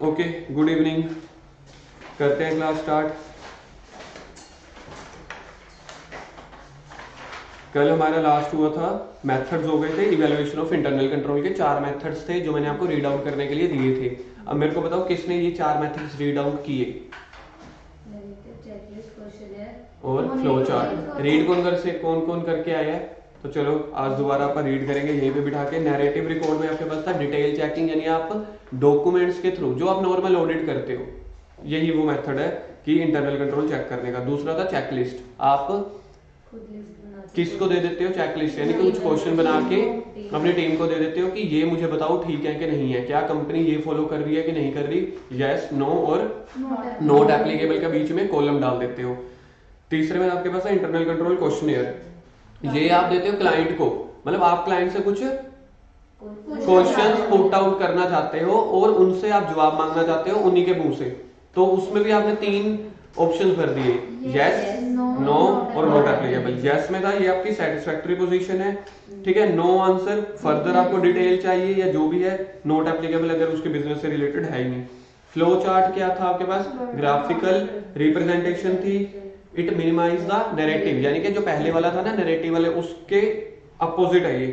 Okay, good evening. करते हैं class start. कल हमारा लास्ट हुआ था, मेथड्स हो गए थे इवैल्यूएशन ऑफ इंटरनल कंट्रोल के। 4 मेथड्स थे जो मैंने आपको रीड आउट करने के लिए दिए थे। अब मेरे को बताओ किसने ये 4 मेथड्स रीड आउट किए और फ्लो चार्ट रीड कौन कौन करके आया है। तो चलो आज दोबारा आप रीड करेंगे यहीं पे बिठा के। नैरेटिव रिकॉर्ड में आपके पास था डिटेल चेकिंग, यानी आप डॉक्यूमेंट्स के थ्रू जो आप नॉर्मल ऑडिट करते हो, यही वो मेथड है कि इंटरनल कंट्रोल चेक करने का। दूसरा था चेकलिस्ट, आप किसको दे देते हो चेकलिस्ट, यानी कुछ क्वेश्चन बना के अपनी टीम को दे देते हो कि ये मुझे बताओ ठीक है कि नहीं है, क्या कंपनी ये फॉलो कर रही है कि नहीं कर रही, यस नो और नॉट एप्लीकेबल के बीच में कॉलम डाल देते हो। तीसरे में आपके पास है इंटरनल कंट्रोल क्वेश्चनियर, ये आप देते हो क्लाइंट को, मतलब आप क्लाइंट से कुछ क्वेश्चंस पुट आउट करना चाहते हो और उनसे आप जवाब मांगना चाहते हो उन्हीं के मुंह से। तो उसमें भी आपने 3 ऑप्शन भर दिए, यस नो और नॉट एप्लीकेबल। यस में था ये आपकी सेटिस्फैक्टरी पोजीशन है, ठीक है। नो आंसर, फर्दर आपको डिटेल चाहिए या जो भी है। नॉट एप्लीकेबल अगर उसके बिजनेस से रिलेटेड है ही नहीं। फ्लो चार्ट क्या था आपके पास, ग्राफिकल रिप्रेजेंटेशन थी। इट मिनिमाइज द नैरेटिव, यानी कि जो पहले वाला था ना नैरेटिव वाले, उसके अपोजिट है ये।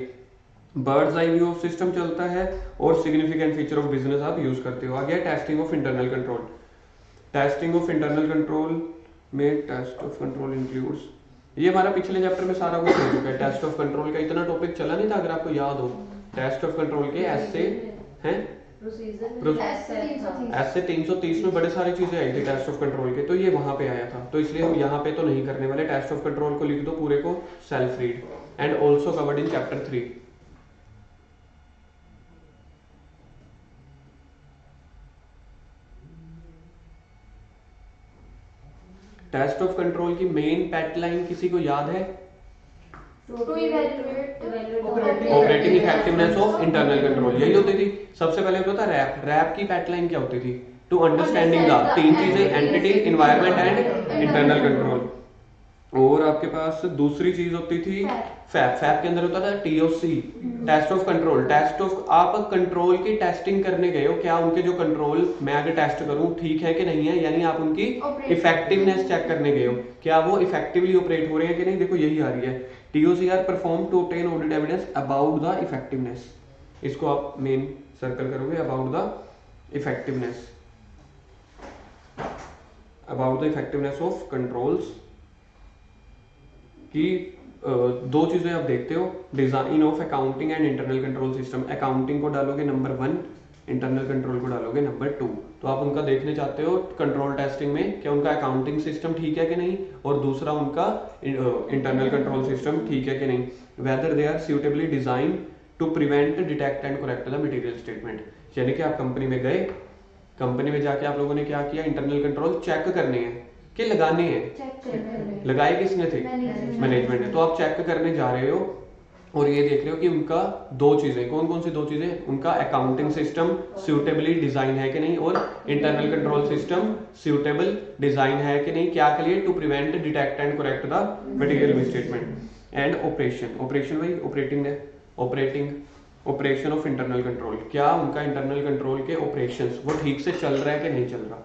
Birds eye view of system चलता है और सिग्निफिकेंट फीचर ऑफ बिजनेस आप यूज करते हो। आ गया testing of internal control. Testing of internal control में टेस्ट ऑफ कंट्रोल इंक्लूड्स, ये हमारा पिछले चैप्टर में सारा कुछ हो चुका है। टेस्ट ऑफ कंट्रोल का इतना टॉपिक चला नहीं था, अगर आपको याद हो। टेस्ट ऑफ कंट्रोल के ऐसे हैं ऐसे 330 में बड़े सारी चीजें आई थी टेस्ट ऑफ कंट्रोल के, तो ये वहां पे आया था। तो इसलिए हम यहाँ पे तो नहीं करने वाले। टेस्ट ऑफ कंट्रोल को लिख दो पूरे को, self read and also covered in chapter 3। Test of control की मेन पैटलाइन किसी को याद है? Operating effectiveness of internal control, यही होती थी। सबसे पहले होता था रैप। रैप की पैटलाइन क्या होती थी? टू अंडरस्टैंडिंग द 3 चीजें, entity, environment and internal control. और आपके पास दूसरी चीज होती थी फैप। फैप के अंदर होता था TOC, test of control. Test of, आप कंट्रोल की टेस्टिंग करने गए हो, क्या उनके जो कंट्रोल मैं अगर टेस्ट करूं ठीक है कि नहीं है, यानी आप उनकी इफेक्टिवनेस चेक करने गए हो, क्या वो इफेक्टिवली ऑपरेट हो रहे हैं कि नहीं। देखो यही आ रही है, TOC are perform to obtain audit evidence about the effectiveness. इसको आप मेन सर्कल करोगे, about the effectiveness, about the effectiveness of controls की 2 चीजें आप देखते हो, design of accounting and internal control system. Accounting को डालोगे नंबर 1, इंटरनल कंट्रोल को डालोगे नंबर 2। तो आप उनका देखने चाहते हो कंट्रोल टेस्टिंग में क्या उनका अकाउंटिंग सिस्टम ठीक है कि नहीं, और दूसरा उनका इंटरनल कंट्रोल सिस्टम ठीक है कि नहीं। Whether they are suitably design to prevent, detect and correct the material statement. यानी कि आप कंपनी में गए, कंपनी में जाके आप लोगों ने क्या किया, इंटरनल कंट्रोल चेक करने हैं कि लगाने हैं। लगाए किसने थे? मैनेजमेंट ने। तो आप चेक करने जा रहे हो और ये देख रहे हो कि उनका 2 चीजें, कौन कौन सी 2 चीजें, उनका अकाउंटिंग सिस्टम सूटेबली डिजाइन है कि नहीं, और internal control system suitable design है कि नहीं। क्या के लिए? To prevent, detect and correct the material misstatement. And operation, operation वही ऑपरेटिंग है, operating operation of internal control, क्या उनका इंटरनल कंट्रोल के ऑपरेशंस वो ठीक से चल रहा है कि नहीं चल रहा,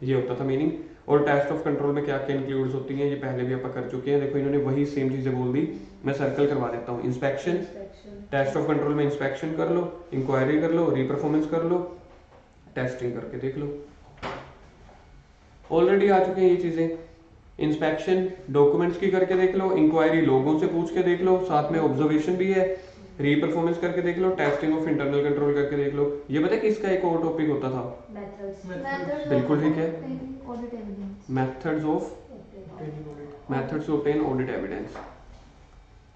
ये होता था मीनिंग। और टेस्ट ऑफ कंट्रोल में क्या क्या इंक्लूड्स होती हैं, ये पहले भी आप कर चुके हैं। देखो इन्होंने वही सेम चीजें बोल दी, मैं सर्कल करवा देता हूँ। इंस्पेक्शन, टेस्ट ऑफ कंट्रोल में इंस्पेक्शन कर लो, इंक्वायरी कर लो, रीपरफॉर्मेंस कर लो, टेस्टिंग करके देख लो। ऑलरेडी आ चुके हैं ये चीजें। इंस्पेक्शन डॉक्यूमेंट्स की करके देख लो, इंक्वायरी लोगों से पूछ के देख लो, साथ में ऑब्जर्वेशन भी है, रीपरफॉर्मेंस करके देख लो, टेस्टिंग ऑफ इंटरनल कंट्रोल करके देख लो। ये पता है किसका एक और टॉपिक होता था? बिल्कुल ठीक है, methods of obtain audit evidence,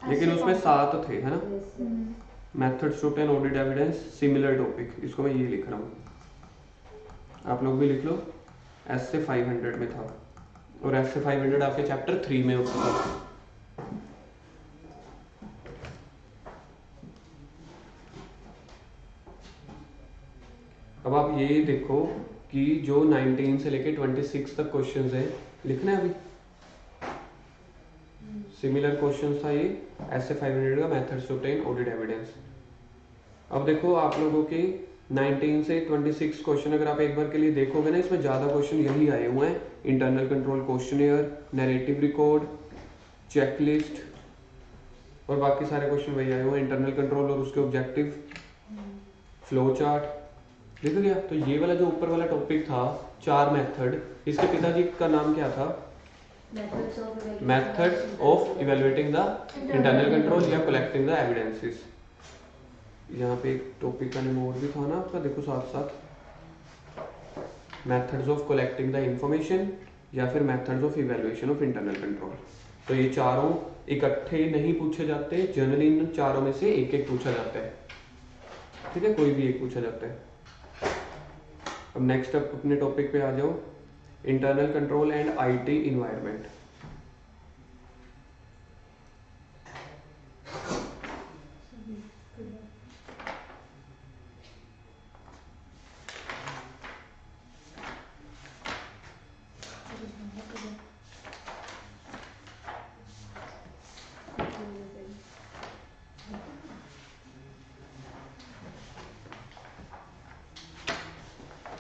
लेकिन उसमें 7 थे, है ना। Methods to obtain audit evidence, similar topic, इसको मैं ये लिख रहा हूँ, आप लोग भी लिख लो। ऐसे 500 में था और ऐसे 500 आपके चैप्टर 3 में होता था। अब आप ये देखो कि जो 19 से लेके 26 तक क्वेश्चंस हैं, लिखना है अभी। सिमिलर क्वेश्चंस था ये, ऐसे 500 का methods to obtain audit evidence. अब देखो आप लोगों के 19 से 26 क्वेश्चन अगर आप एक बार के लिए देखोगे ना, इसमें ज़्यादा क्वेश्चन यही आए हुए हैं। Internal control questionnaire, narrative record, checklist और बाकी सारे क्वेश्चन वही आए हुए हैं। इंटरनल कंट्रोल और उसके ऑब्जेक्टिव, फ्लो चार्ट देख गया। तो ये वाला जो ऊपर वाला टॉपिक था 4 मेथड, इसके पिताजी का नाम क्या था? Methods of evaluating the internal control या कलेक्टिंग द एविडेंसेस। यहाँ पे एक टॉपिक का नेम और भी था ना आपका, देखो साथ साथ, methods of collecting the information या फिर methods of evaluation of internal control. तो ये चारों इकट्ठे नहीं पूछे जाते, जनरली इन चारों में से एक एक पूछा जाता है, ठीक है, कोई भी एक पूछा जाता है। अब नेक्स्ट अप अपने टॉपिक पे आ जाओ, internal control and IT environment.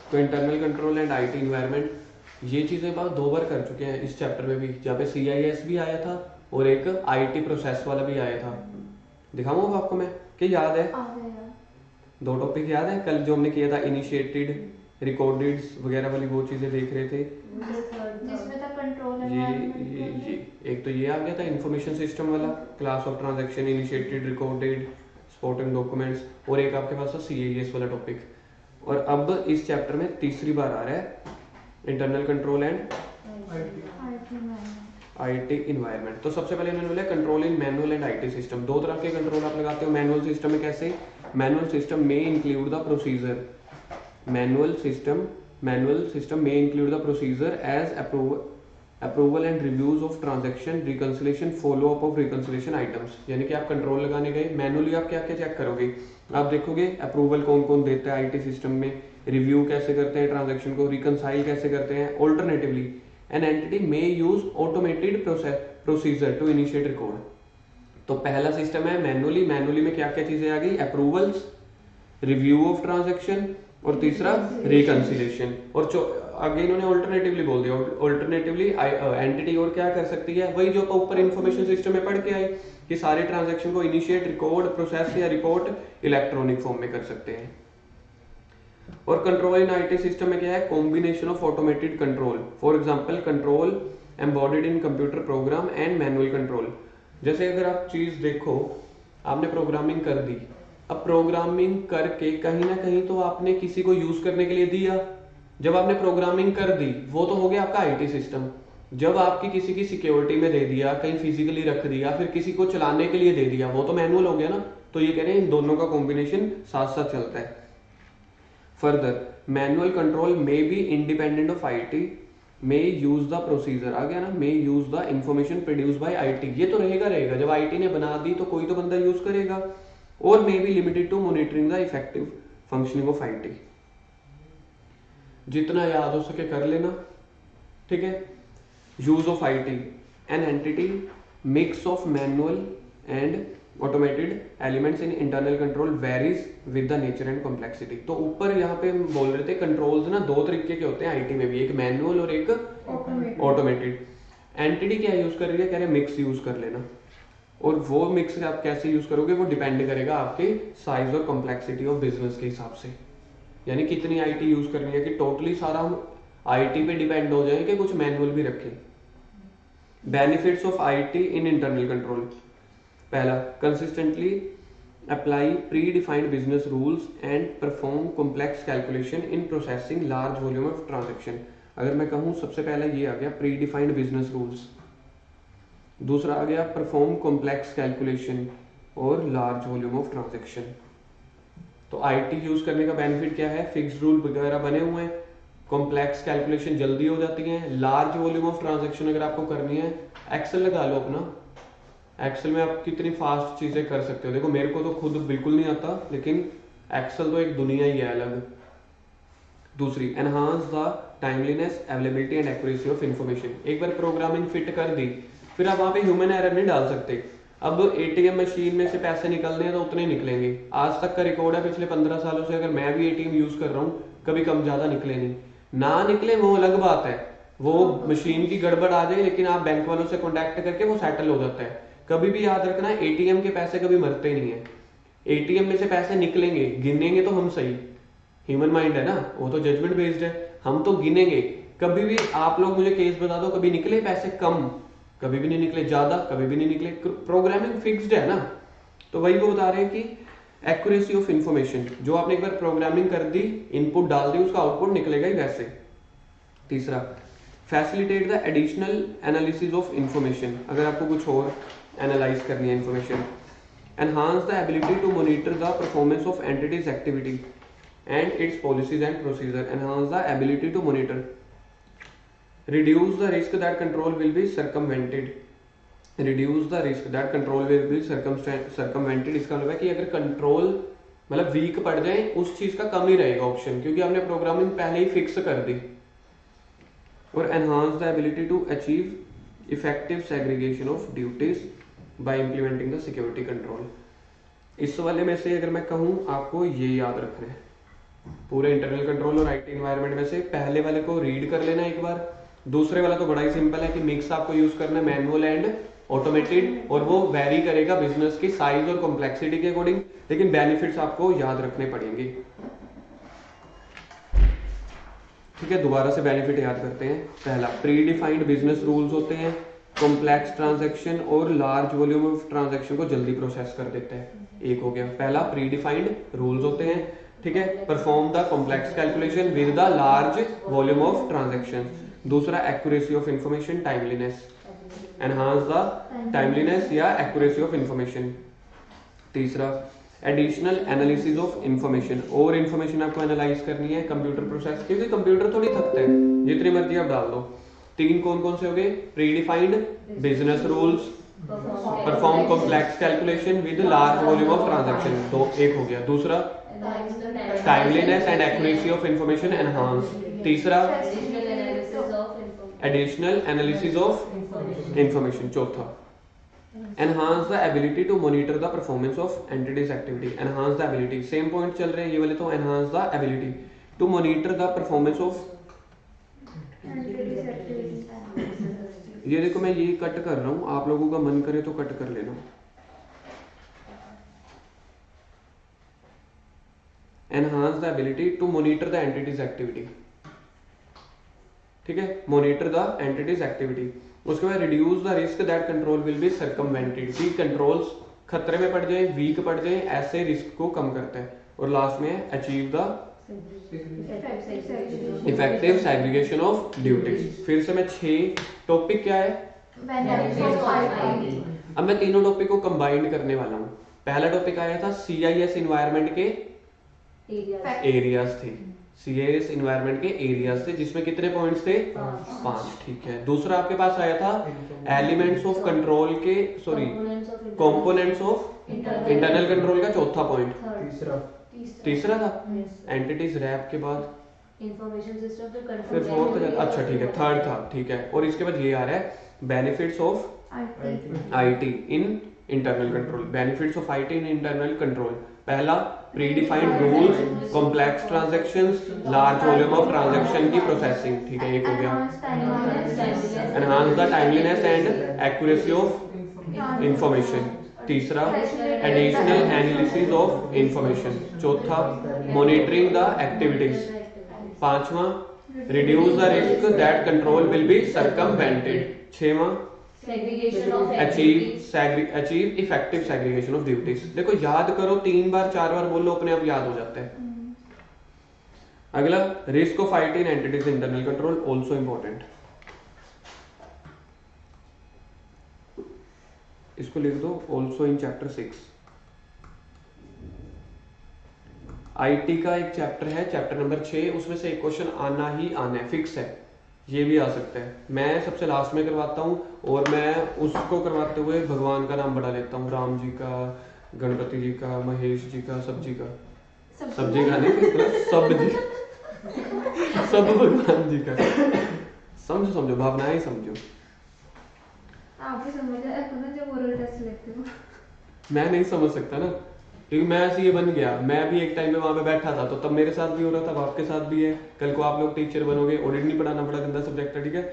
तो internal control and IT environment, ये चीजें बात 2 बार कर चुके हैं इस चैप्टर में भी, जहाँ पे CIS भी आया था और एक आईटी प्रोसेस वाला भी आया था। दिखाऊंगा आपको मैं, कि याद है? 2 टॉपिक याद है? कल जो हमने किया था इनिशिएटेड, रिकॉर्डेड वगैरह वाली वो चीजें देख रहे थे। जिसमें था कंट्रोल ये एक तो ये आ गया था इंफॉर्मेशन सिस्टम वाला, class of transaction, initiated, recorded, supporting documents, और एक आपके पास था CIS वाला टॉपिक। और अब इस चैप्टर में तीसरी बार आ रहा है internal control and IT environment. तो सबसे पहले इन्होंने बोला control in manual and IT system. 2 तरह के कंट्रोल आप लगाते हो मैनुअल सिस्टम में। कैसे? मैनुअल सिस्टम में include the procedure, manual system में include the procedure as approval and reviews of transaction, reconciliation, follow up of reconciliation items. यानी कि आप कंट्रोल लगाने गए, मैनुअली आप क्या क्या चेक करोगे? आप देखोगे अप्रूवल कौन कौन देता है आईटी सिस्टम में, रिव्यू कैसे करते हैं ट्रांजैक्शन को, रिकंसाइल कैसे करते हैं। Alternatively an entity may use automated procedure to initiate record. तो पहला सिस्टम है मैनुअली। मैनुअली में क्या क्या चीजें आ गई? अप्रूवल्स, रिव्यू ऑफ ट्रांजैक्शन, और तीसरा रिकंसिलिएशन। और आगे इन्होंने ऑल्टरनेटिवली बोल दिया, ऑल्टरनेटिवली एंटिटी और क्या कर सकती है? वही जो ऊपर इंफॉर्मेशन सिस्टम में पढ़ के आए कि सारे ट्रांजैक्शन को इनिशिएट, रिकॉर्ड, प्रोसेस या रिपोर्ट इलेक्ट्रॉनिक फॉर्म में कर सकते हैं। और कंट्रोल इन आईटी सिस्टम में क्या है? Combination of automated control, for example control embodied in computer program and manual control. जैसे अगर आप चीज देखो, आपने प्रोग्रामिंग कर दी, अब प्रोग्रामिंग करके कहीं ना कहीं तो आपने किसी को यूज करने के लिए दिया। जब आपने प्रोग्रामिंग कर दी, वो तो हो गया आपका आईटी सिस्टम। जब आपकी किसी की सिक्योरिटी में दे दिया, कहीं फिजिकली रख दिया, फिर किसी को चलाने के लिए दे दिया, वो तो मैनुअल हो गया ना। तो ये कह रहे हैं इन दोनों का कॉम्बिनेशन साथ साथ चलता है। Further, manual control may be independent of IT, may use the procedure, आ गया ना, may use the information produce by IT. ये तो रहेगा, जब आईटी ने बना दी तो कोई तो बंदा यूज करेगा। और may be limited to monitoring the effective functioning of IT. जितना याद हो सके कर लेना, ठीक है। Use of IT, an entity mix of manual and automated elements in internal control varies with the nature and complexity. तो ऊपर यहाँ पे हम बोल रहे थे कंट्रोल्स ना 2 तरीके के होते हैं आईटी में भी, एक मैनुअल और एक ऑटोमेटेड। एंटिटी क्या यूज कर रही है? कह रहे मिक्स यूज कर लेना। और वो मिक्स आप कैसे यूज करोगे वो डिपेंड करेगा आपके साइज और कॉम्प्लेक्सिटी ऑफ बिजनेस के हिसाब से। यानी कितनी आईटी यूज करनी है, कि टोटली सारा हम आईटी पे डिपेंड हो जाए कि कुछ मैनुअल भी रखें। Benefits of IT in internal control. पहला, consistently apply predefined business rules and perform complex calculation in processing large volume of transaction. अगर मैं कहूं सबसे पहला ये आ गया प्री डिफाइंड बिजनेस रूल्स, दूसरा आ गया परफॉर्म कॉम्प्लेक्स कैलकुलेशन और लार्ज वॉल्यूम ऑफ ट्रांजैक्शन। तो आईटी यूज करने का बेनिफिट क्या है? फिक्स्ड रूल वगैरह बने हुए हैं, कॉम्प्लेक्स कैलकुलेशन जल्दी हो जाती है, लार्ज वॉल्यूम ऑफ ट्रांजैक्शन अगर आपको करनी है, एक्सेल लगा लो अपना। एक्सेल में आप कितनी फास्ट चीजें कर सकते हो। देखो मेरे को तो खुद बिल्कुल नहीं आता, लेकिन एक्सेल तो एक दुनिया ही है अलग। दूसरी, enhance the timeliness, availability and accuracy of information. एक बार प्रोग्रामिंग फिट कर दी, फिर आप वहां पे ह्यूमन एरर नहीं डाल सकते। अब एटीएम मशीन में से पैसे निकलने हैं तो उतने निकलेंगे। आज तक का रिकॉर्ड है पिछले 15 सालों से, अगर मैं भी एटीएम यूज कर रहा हूँ कभी कम ज्यादा निकले नहीं। ना निकले वो अलग बात है, वो मशीन की गड़बड़ आ जाए, लेकिन आप बैंक वालों से कॉन्टेक्ट करके वो सेटल हो जाता है। कभी भी याद रखना, एटीएम के पैसे कभी मरते नहीं है। एटीएम में से पैसे निकलेंगे, गिनेंगे तो हम सही, ह्यूमन माइंड है ना, वो तो जजमेंट बेस्ड है, हम तो गिनेंगे। कभी भी आप लोग मुझे केस बता दो, कभी निकले पैसे कम, कभी भी नहीं निकले ज्यादा, कभी भी नहीं निकले। प्रोग्रामिंग फिक्स्ड है ना। तो वही वो बता रहे हैं कि एक्यूरेसी ऑफ इंफॉर्मेशन, जो आपने एक बार प्रोग्रामिंग कर दी, इनपुट डाल दी, उसका आउटपुट निकलेगा ही वैसे। तीसरा, facilitate the additional analysis of information, अगर आपको कुछ और एनालाइज करनी है information. Enhance the ability to monitor the performance of entities activity and its policies and procedure. Enhance the ability to monitor. Reduce the risk that control will be circumvented. Reduce the risk that control will be circumvented. इसका मतलब है कि अगर control मतलब week पड़ जाए, उस चीज का कम ही रहेगा ऑप्शन, क्योंकि हमने प्रोग्रामिंग पहले ही फिक्स कर दी। और enhance the ability to achieve effective segregation of duties by implementing the security control. इस वाले में से अगर मैं कहूँ, आपको ये याद रखना है, पूरे इंटरनल कंट्रोल और आईटी एनवायरनमेंट में से पहले वाले को रीड कर लेना एक बार। दूसरे वाला तो बड़ा ही सिंपल है कि मिक्स आपको यूज करना है, मैनुअल एंड ऑटोमेटेड, और वो वेरी करेगा बिजनेस की साइज और कॉम्प्लेक्सिटी के अकॉर्डिंग, लेकिन बेनिफिट्स आपको याद रखने पड़ेंगे। ठीक है, दोबारा से बेनिफिट याद करते हैं। पहला, प्री डिफाइंड बिजनेस रूल्स होते हैं, कॉम्प्लेक्स ट्रांजैक्शन और लार्ज वॉल्यूम ऑफ ट्रांजैक्शन को जल्दी प्रोसेस कर देते हैं। एक हो गया पहला, प्री डिफाइंड रूल्स होते हैं। ठीक है, perform the complex calculation with the large volume of transaction. दूसरा, accuracy of information, timeliness, enhance the timeliness या एक्यूरेसी ऑफ इंफॉर्मेशन। तीसरा, एडिशनल एनालिसिस ऑफ इंफॉर्मेशन, और इंफॉर्मेशन आपको एनालाइज करनी है कंप्यूटर प्रोसेस, क्योंकि कंप्यूटर थोड़ी थकता है, जितनी मर्जी आप डाल दो। तीन कौन कौन से हो गए? Predefined business rules, perform complex calculation with large volume of transaction, तो एक हो गया। दूसरा, timeliness and accuracy of information enhance. तीसरा, एडिशनल एनालिसिस ऑफ इंफॉर्मेशन। चौथा, enhance the ability to monitor the performance of entities activity. Enhance the ability, same point चल रहे हैं ये वाले, तो enhance the ability to monitor the performance of, ये देखो मैं ये कट कर रहा हूं, आप लोगों का मन करे तो कट कर लेना। Enhance the ability to monitor the entities activity. ठीक है, मॉनिटर द एंटिटीज एक्टिविटी। उसके बाद reduce the risk that control will be circumvented, कि कंट्रोल्स खतरे में पड़ जाए, वीक पड़ जाए, ऐसे रिस्क को कम करता है। और लास्ट में achieve the effective segregation of duties. फिर से मैं 6 टॉपिक क्या है, अब मैं तीनों टॉपिक को कंबाइंड करने वाला हूँ। पहला टॉपिक आया था CIS इन्वायरमेंट के एरियाज थे, CIS इन्वायरमेंट के एरियाज थे, जिसमें कितने पॉइंट्स थे? 5। ठीक है। दूसरा आपके पास आया था एलिमेंट्स ऑफ कंट्रोल के, sorry, components of internal control का चौथा पॉइंट। तीसरा था एंटिटीज रैप के बाद इंफॉर्मेशन सिस्टम, फिर फोर्थ, अच्छा ठीक है, थर्ड था। ठीक है, और इसके बाद ये आ रहा है benefits of IT in internal control. Benefits of IT in internal control, पहला predefined rules, complex transactions, large volume of transaction की प्रोसेसिंग। ठीक है, एक हो गया। Enhance the timeliness and accuracy of information. तीसरा, एडिशनल एनालिसिस ऑफ इंफॉर्मेशन। चौथा, monitoring the activities. पांचवा, reduce the risk that control will be circumvented. छठवां, achieve effective segregation of duties. देखो याद करो, 3 बार 4 बार बोलो, अपने आप याद हो जाता है। अगला, risk of IT in entities internal control, also important. इसको लिख दो, ऑल्सो इन चैप्टर 6। IT का एक चैप्टर है, चैप्टर नंबर 6, उसमें से एक क्वेश्चन आना ही आना है, फिक्स है। ये भी आ सकता है, मैं सबसे लास्ट में करवाता हूँ, और मैं उसको करवाते हुए भगवान का नाम बढ़ा लेता हूँ, राम जी का, गणपति जी का, महेश जी का, सब्जी का, सब्जी का नहीं, सब्जी, सब भगवान जी का। समझो, भावनाएं समझो। आप भी समझ जाए ना जब ओरल टेस्ट लेते हो। मैं नहीं समझ सकता ना, क्योंकि मैं ऐसे ये बन गया। मैं भी एक टाइम पे वहां पे बैठा था, तो तब मेरे साथ भी हो रहा था, आपके साथ भी है। कल को आप लोग टीचर बनोगे, ऑडिट नहीं पढ़ाना, बड़ा गंदा सब्जेक्ट है, ठीक है,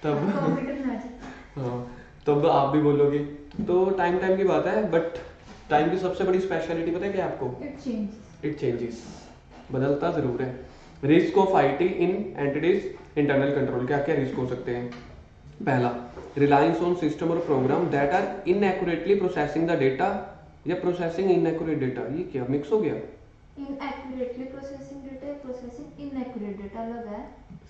तब कॉम्पिटिशन आ जाए। हाँ, तब आप भी बोलोगे। तो टाइम टाइम की बात है, बट टाइम की सबसे बड़ी स्पेशलिटी पता है क्या आपको? इट चेंजेस, बदलता जरूर है। Risk of IT in entities internal control, क्या क्या रिस्क हो सकते हैं? पहला, रिलायंस ऑन सिस्टम और program that are inaccurately processing the data, या प्रोसेसिंग इनएक्यूरेट डेटा। ये क्या मिक्स हो गया? Inaccurately processing data, processing inaccurate data अलग है।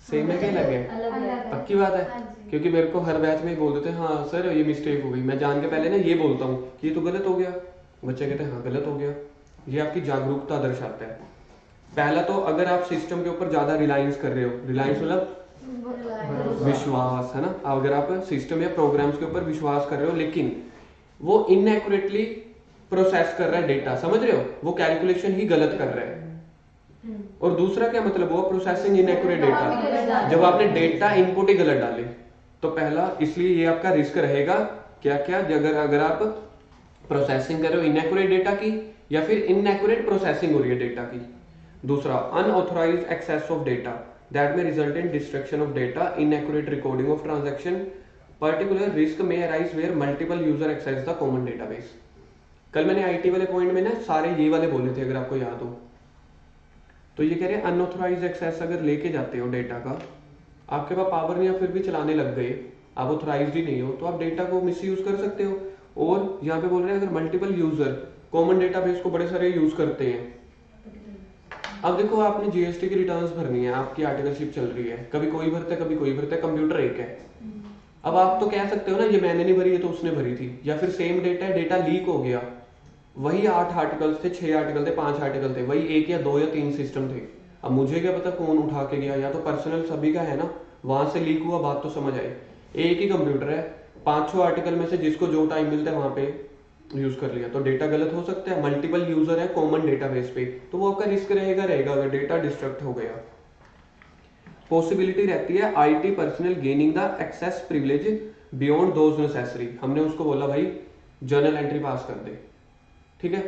सेम है क्या अलग है? अलग है। पक्की बात है? हाँ जी। क्योंकि मेरे को हर बैच में ही बोल देते हैं हाँ सर ये मिस्टेक हो गई, मैं जान के पहले ना ये बोलता हूँ कि ये तो गलत हो गया, बच्चे कहते हैं हाँ गलत हो गया। ये आपकी जागरूकता दर्शाता है। पहला तो, अगर आप सिस्टम के ऊपर ज्यादा रिलायंस कर रहे हो, रिलायंस मतलब विश्वास, है ना, अगर आप सिस्टम या प्रोग्राम्स के ऊपर विश्वास कर रहे हो लेकिन वो इनएक्यूरेटली प्रोसेस कर रहा है डेटा, समझ रहे हो, वो कैलकुलेशन ही गलत कर रहा है। और दूसरा क्या मतलब हुआ? प्रोसेसिंग इनएक्यूरेट डेटा, जब आपने डेटा इनपुट ही गलत डाले। तो पहला, इसलिए ये आपका रिस्क रहेगा क्या क्या, अगर आप प्रोसेसिंग कर रहे हो इनएक्यूरेट डेटा की, या फिर इनएक्यूरेट प्रोसेसिंग हो रही है डेटा की। दूसरा, unauthorised access of data that may result in destruction of data, inaccurate recording of transaction. Particular risk may arise where multiple user access the common database. कल मैंने आईटी वाले पॉइंट में ना सारे ये वाले बोले थे, अगर आपको याद हो। तो ये कह रहे हैं अनऑथराइज्ड एक्सेस अगर लेके जाते हो डेटा का, आपके पास पावर नहीं है, फिर भी चलाने लग गए, आप ऑथराइज्ड ही नहीं हो, तो आप डेटा को मिसयूज कर सकते हो। और यहाँ पे बोल रहे हैं अगर मल्टीपल यूजर कॉमन डेटाबेस को बड़े सारे यूज करते हैं। अब देखो, आपने जीएसटी की रिटर्न्स भरनी है, आपकी आर्टिकलशिप चल रही है, कभी कोई भरता है कभी कोई भरता है, कंप्यूटर एक है। अब आप तो कह सकते हो ना ये मैंने नहीं भरी, ये तो उसने भरी थी, या फिर सेम डेटा है, डेटा लीक हो गया, वही 8 आर्टिकल्स थे, 6 आर्टिकल थे, 5 आर्टिकल थे, वही 1 या 2 या 3 सिस्टम थे। अब मुझे क्या पता कौन उठा के गया, या तो पर्सनल सभी का है ना, वहां से लीक हुआ, बात तो समझ आई। एक ही कंप्यूटर है, 5-6 आर्टिकल में से जिसको जो टाइम मिलता है वहां पे यूज कर लिया, तो डेटा गलत हो सकता है। मल्टीपल यूजर है कॉमन डेटाबेस पे, तो वो आपका रिस्क रहेगा अगर डेटा डिस्ट्रक्ट हो गया। पॉसिबिलिटी रहती है IT personnel gaining the access privilege beyond those necessary. हमने उसको बोला भाई जर्नल एंट्री पास कर दे, ठीक है,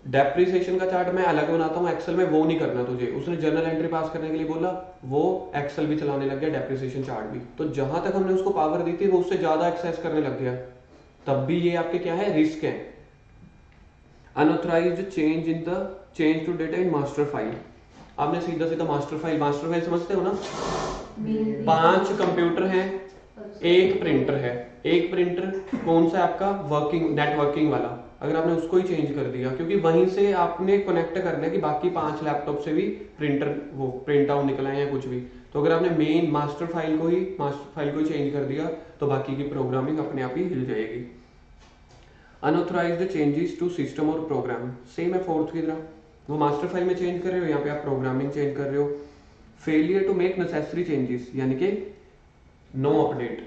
डेप्रिसिएशन का चार्ट मैं अलग बनाता हूँ एक्सेल में, वो नहीं करना तुझे, उसने जर्नल एंट्री पास करने के लिए बोला, वो एक्सेल भी चलाने लग गया, डेप्रिसिएशन चार्ट भी। तो जहां तक हमने उसको पावर दी थी वो उससे ज्यादा एक्सेस करने लग गया, तब भी ये आपके क्या है, रिस्क है। Unauthorised change to data in master file. आपने सीधा सीधा मास्टर फाइल समझते हो ना? 5 कंप्यूटर हैं, एक प्रिंटर है, एक प्रिंटर कौन सा है आपका? वर्किंग, नेटवर्किंग वाला। अगर आपने उसको ही चेंज कर दिया, क्योंकि वहीं से आपने कनेक्ट करना है कि बाकी 5 लैपटॉप से भी प्रिंटर वो प्रिंट आउट निकल आए या कुछ भी, तो अगर आपने मेन मास्टर फाइल को ही चेंज कर दिया तो बाकी की प्रोग्रामिंग अपने आप ही हिल जाएगी। अनऑथराइज्ड चेंजेस टू सिस्टम और प्रोग्राम, सेम है फोर्थ की तरह, वो मास्टर फाइल में चेंज कर रहे हो, यहाँ पे आप प्रोग्रामिंग चेंज कर रहे हो। Failure to make necessary changes, यानी कि no update,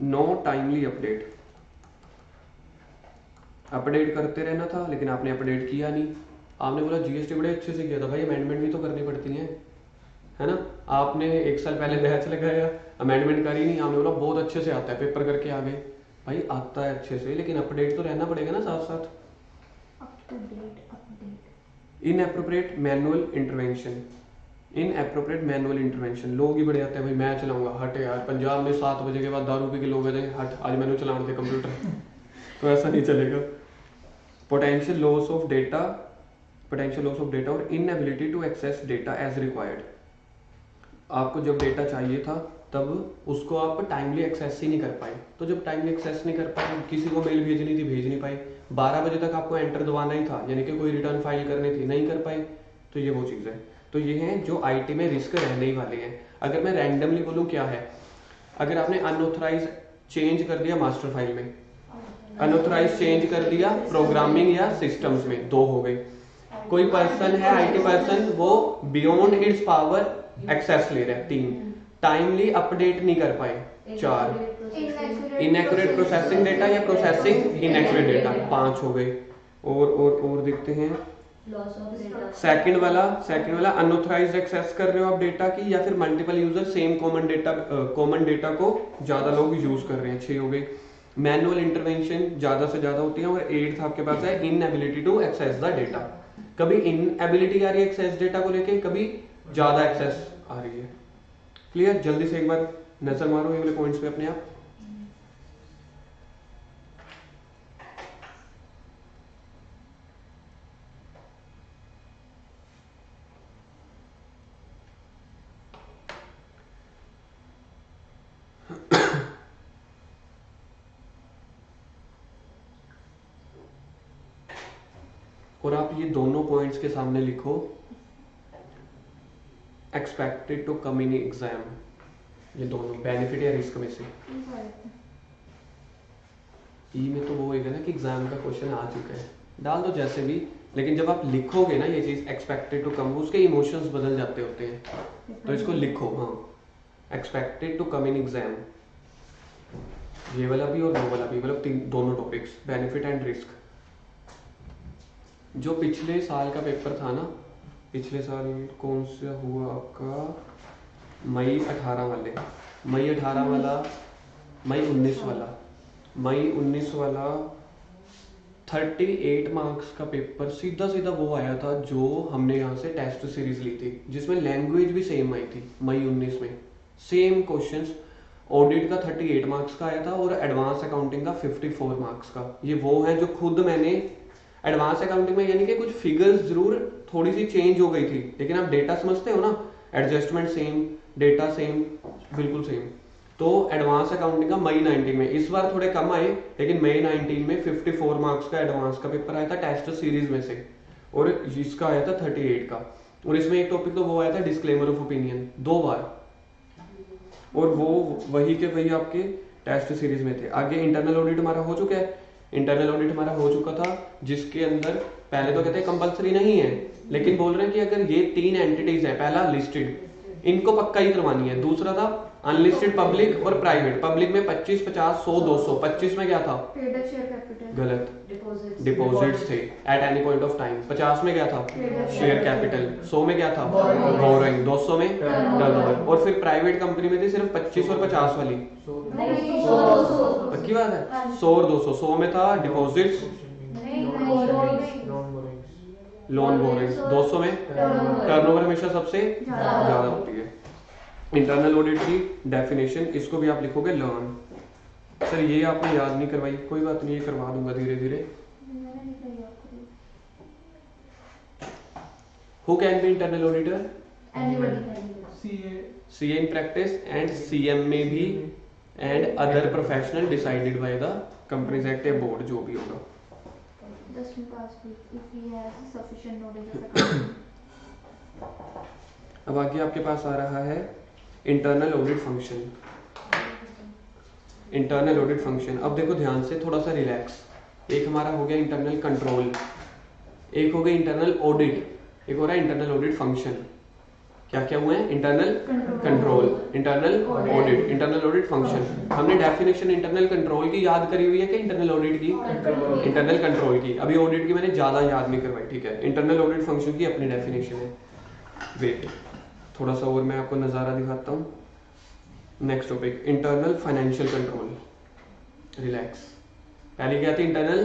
no timely update. Update करते रहना था लेकिन आपने अपडेट किया नहीं। आपने बोला जीएसटी बड़े अच्छे से किया था, भाई अमेंडमेंट भी तो करनी पड़ती है ना। आपने 1 साल पहले बैच लगाया, अमेंडमेंट करी नहीं, आपने बोला बहुत अच्छे से आता है, पेपर करके आ गए, भाई आता है अच्छे से लेकिन अपडेट तो रहना पड़ेगा ना साथ साथ। इनएप्रोप्रिएट मैनुअल इंटरवेंशन, लोग ही बड़े आते हैं, भाई मैं चलाऊंगा, हट यार, पंजाब में 7 बजे के बाद दारू पी के लोग आते हैं, हट आज मैंने चलाने थे कंप्यूटर तो ऐसा नहीं चलेगा। पोटेंशियल लॉस ऑफ डेटा और inability to access data as required. आपको जब डेटा चाहिए था तब उसको आप टाइमली एक्सेस ही नहीं कर पाए, तो जब टाइमली एक्सेस नहीं कर पाए, किसी को मेल भेजनी थी भेज नहीं पाए, 12 बजे तक आपको एंटर दबाना ही था, यानी कि कोई रिटर्न फाइल करनी थी, नहीं कर पाए, तो ये वो चीज़ है। तो ये हैं जो आईटी में रिस्क रहने ही वाले हैं। अगर मैं रैंडमली बोलूँ क्या है, अगर आपने अनऑथराइज चेंज कर दिया मास्टर फाइल में, अनऑथराइज चेंज कर दिया प्रोग्रामिंग या सिस्टम्स में, 2 हो गए। कोई पर्सन है आईटी पर्सन, वो बियॉन्ड इट्स पावर एक्सेस ले रहा है, 3 टाइमली अपडेट नहीं कर पाए, 4 इनएक्यूरेट प्रोसेसिंग डेटा या प्रोसेसिंग इनएक्यूरेट डेटा, 5 हो गए। और दिखते हैं लॉस ऑफ डेटा। सेकंड वाला अनऑथराइज्ड एक्सेस कर रहे हो आप डेटा की, या फिर multiple user same common data को ज्यादा लोग यूज कर रहे हैं। 6 हो गए। मैनुअल इंटरवेंशन ज्यादा से ज्यादा होती है। और 8th आपके पास है inability to access the data. कभी इनएबिलिटी आ रही है एक्सेस डेटा को लेके, कभी ज्यादा एक्सेस आ रही है। क्लियर? जल्दी से एक बार नजर मारो ये वाले पॉइंट्स पे अपने आप। और आप ये दोनों पॉइंट्स के सामने लिखो expected to come in exam. ये दोनों बेनिफिट या रिस्क में से ई में तो वो होगा ना कि एग्जाम का क्वेश्चन आ चुका है, डाल दो जैसे भी। लेकिन जब आप लिखोगे ना ये चीज एक्सपेक्टेड टू कम, उसके इमोशंस बदल जाते होते हैं। तो इसको लिखो, हाँ, expected to come in exam. ये वाला भी और वो वाला भी, मतलब दोनों टॉपिक्स, बेनिफिट एंड रिस्क। जो पिछले साल का पेपर था ना, पिछले साल कौन सा हुआ आपका, मई 18 वाले, मई 18 वाला, मई 19 वाला, मई 19 वाला 38 मार्क्स का पेपर सीधा सीधा वो आया था जो हमने यहाँ से टेस्ट सीरीज ली थी, जिसमें लैंग्वेज भी सेम आई थी। मई 19 में सेम क्वेश्चंस। ऑडिट का 38 मार्क्स का आया था और एडवांस अकाउंटिंग का 54 मार्क्स का। ये वो है जो खुद मैंने एडवांस अकाउंटिंग में, यानी कि कुछ फिगर्स जरूर थोड़ी सी चेंज हो गई थी, लेकिन आप डेटा समझते हो ना, एडजस्टमेंट सेम, डेटा सेम, बिल्कुल सेम। तो एडवांस अकाउंटिंग का मई 19 में, इस बार थोड़े कम आए, लेकिन मई 19 में 54 मार्क्स का एडवांस का पेपर आया था टेस्ट सीरीज में से, और इसका आया था 38 का। और इसमें एक टॉपिक तो वो आया था डिस्क्लेमर ऑफ ओपिनियन 2 बार, और वो वही के वही आपके टेस्ट सीरीज में थे। आगे इंटरनल ऑडिट हमारा हो चुका है। इंटरनल ऑडिट हमारा हो चुका था जिसके अंदर पहले तो कहते हैं कंपलसरी नहीं है, लेकिन बोल रहे हैं कि अगर ये 3 एंटिटीज है, पहला लिस्टेड, इनको पक्का ही करवानी है। दूसरा था अनलिस्टेड पब्लिक और प्राइवेट। पब्लिक में 25, 50, 100, 200। 25 में क्या था? गलत, डिपॉजिट्स थे at any point of time. 50 में क्या था? Share capital. 100 में क्या था? बोरोइंग। 200 में टर्नओवर। और फिर प्राइवेट कंपनी में थी सिर्फ 25 और 50 वाली। पक्की बात है? 100 और 200। 100 में था डिपॉजिट्स, लोन बोरिंग्स। 200 में टर्नओवर हमेशा सबसे ज्यादा होती है। इंटरनल ऑडिट की डेफिनेशन, इसको भी आप लिखोगे लर्न। सर ये आपने याद नहीं करवाई, कोई बात नहीं, ये करवा दूंगा धीरे धीरे। Who can be internal auditor? CA in practice and CM में भी, and other professional decided by the companies act या बोर्ड, जो भी होगा। अब आगे आपके पास आ रहा है internal audit function. Internal audit function, अब देखो ध्यान से, थोड़ा सा रिलैक्स। एक हमारा हो गया इंटरनल कंट्रोल, एक हो गया इंटरनल ऑडिट, एक हो रहा है इंटरनल ऑडिट फंक्शन। क्या क्या हुए हैं? Internal control, internal audit, internal audit function. हमने डेफिनेशन इंटरनल कंट्रोल की याद करी हुई है कि इंटरनल ऑडिट की? इंटरनल कंट्रोल की। अभी ऑडिट की मैंने ज्यादा याद नहीं करवाई, ठीक है। इंटरनल ऑडिट फंक्शन की अपनी डेफिनेशन है। वेट, थोड़ा सा और मैं आपको नजारा दिखाता हूँ। Next topic internal financial control. Relax. पहले क्या थी? इंटरनल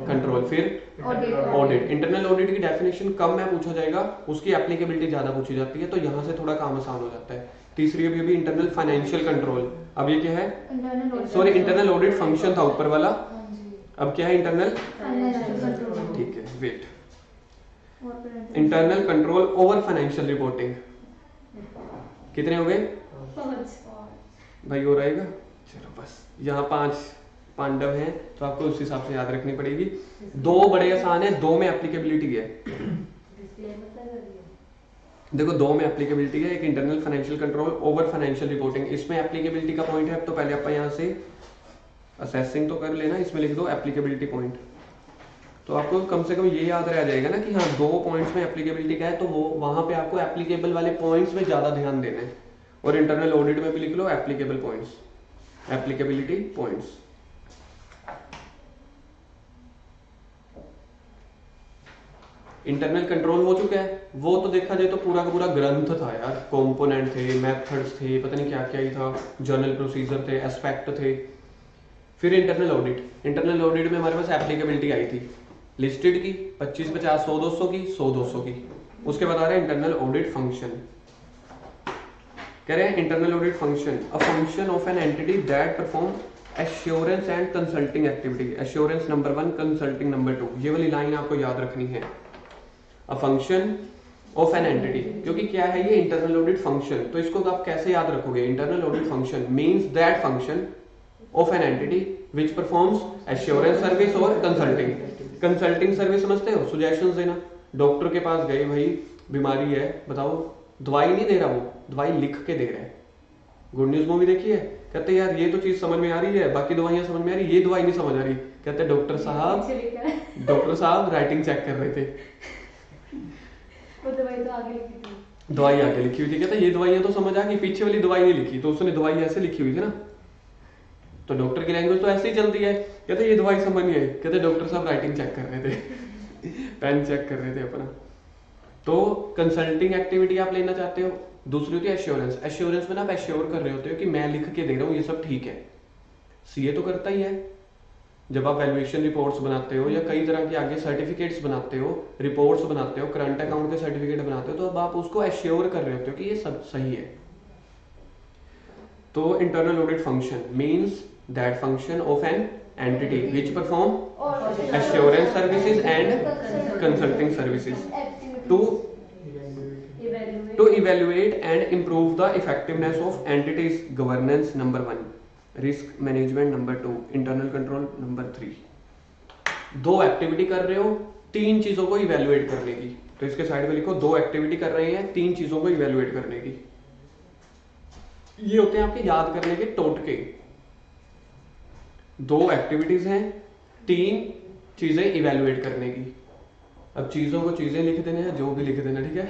कंट्रोल, फिर ऑडिट। इंटरनल ऑडिट की डेफिनेशन कम में पूछा जाएगा, उसकी एप्लीकेबिलिटी ज्यादा पूछी जाती है, तो यहाँ से थोड़ा काम आसान हो जाता है। तीसरी अभी इंटरनल फाइनेंशियल कंट्रोल। अब ये क्या है? सॉरी, इंटरनल ऑडिट फंक्शन था ऊपर वाला, अब क्या है? इंटरनल, ठीक है। Wait, internal control over financial reporting. कितने हो गए भाई? हो रहेगा, चलो बस। यहाँ 5 पांडव हैं, तो आपको उस हिसाब से याद रखनी पड़ेगी। 2 बड़े आसान है, 2 में एप्लीकेबिलिटी है। देखो 2 में एप्लीकेबिलिटी है, एक internal financial control over financial reporting. इसमें एप्लीकेबिलिटी का पॉइंट है, तो पहले आप यहाँ से असेसिंग तो कर लेना, इसमें लिख दो एप्लीकेबिलिटी पॉइंट। तो आपको कम से कम ये याद रह जाएगा ना कि हाँ 2 पॉइंट्स में एप्लीकेबिलिटी का है, तो वो वहां पे आपको एप्लीकेबल वाले पॉइंट्स में ज्यादा ध्यान देना है। और इंटरनल ऑडिट में भी लिख लो applicable points, applicability points. Internal control हो चुका है, वो तो देखा जाए तो पूरा का पूरा ग्रंथ था यार, कंपोनेंट थे, मेथड्स थे, पता नहीं क्या क्या ही था, जर्नल प्रोसीजर थे, एस्पेक्ट थे। फिर इंटरनल ऑडिट, इंटरनल ऑडिट में हमारे पास एप्लीकेबिलिटी आई थी, लिस्टेड की 25, 50, 100, 200 की, 100, 200 की। उसके बाद आ रहा है इंटरनल ऑडिट फंक्शन। कह रहे हैं internal audit function, a function of an entity that perform assurance and consulting activity. Assurance number 1, consulting number 2, ये वाली लाइन आपको याद रखनी है। A function of an entity, क्योंकि क्या है ये इंटरनल ऑडिट फंक्शन, तो इसको आप कैसे याद रखोगे? Internal audit function means that function of an entity which performs assurance service और कंसल्टिंग। कंसल्टिंग सर्विस समझते हो? सुजेशंस देना। डॉक्टर के पास गए, भाई बीमारी है बताओ, दवाई नहीं दे रहा, वो दवाई लिख के दे रहा है। गुड न्यूज मूवी देखी है? कहते यार ये तो चीज समझ में आ रही है, बाकी दवाइयां समझ में आ रही, ये दवाई नहीं समझ आ रही। कहते डॉक्टर साहब राइटिंग चेक कर रहे थे, वो दवाई तो आगे लिखी थी, दवाई आगे लिखी हुई थी। कहता ये दवाइयां तो समझ आ गई, पीछे वाली दवाई नहीं लिखी, तो उसने दवाई ऐसे लिखी हुई थी ना, तो डॉक्टर की लैंग्वेज तो ऐसे ही चलती है। कहते ये दवाई समझ नहीं आई। कहते डॉक्टर साहब राइटिंग चेक कर रहे थे पेन चेक कर रहे थे अपना। तो कंसल्टिंग एक्टिविटी आप लेना चाहते हो। दूसरी होती है एश्योरेंस। एश्योरेंस में ना आप एश्योर कर रहे होते हो कि मैं लिख के दे रहा हूँ ये सब ठीक है। सीए तो करता ही है, जब आप वैल्यूएशन रिपोर्ट्स बनाते हो या कई तरह के आगे सर्टिफिकेट्स बनाते हो, रिपोर्ट्स बनाते हो, करंट अकाउंट के सर्टिफिकेट बनाते हो, तो अब आप उसको एश्योर कर रहे होते हो कि ये सब सही है। तो internal audit function means that function of an entity which perform assurance services and consulting services to evaluate and improve the effectiveness of entities governance number 1, risk management number 2, internal control number 3। दो activity कर रहे हो, तीन चीजों को evaluate करने की। तो इसके साइड में लिखो दो एक्टिविटी कर रहे हैं, तीन चीजों को इवेल्युएट करने की। ये होते हैं आपके याद करने के टोटके। दो एक्टिविटीज हैं, तीन चीजें इवेल्युएट करने की। अब चीजों को चीजें लिख देने हैं, जो भी लिख देना, ठीक है।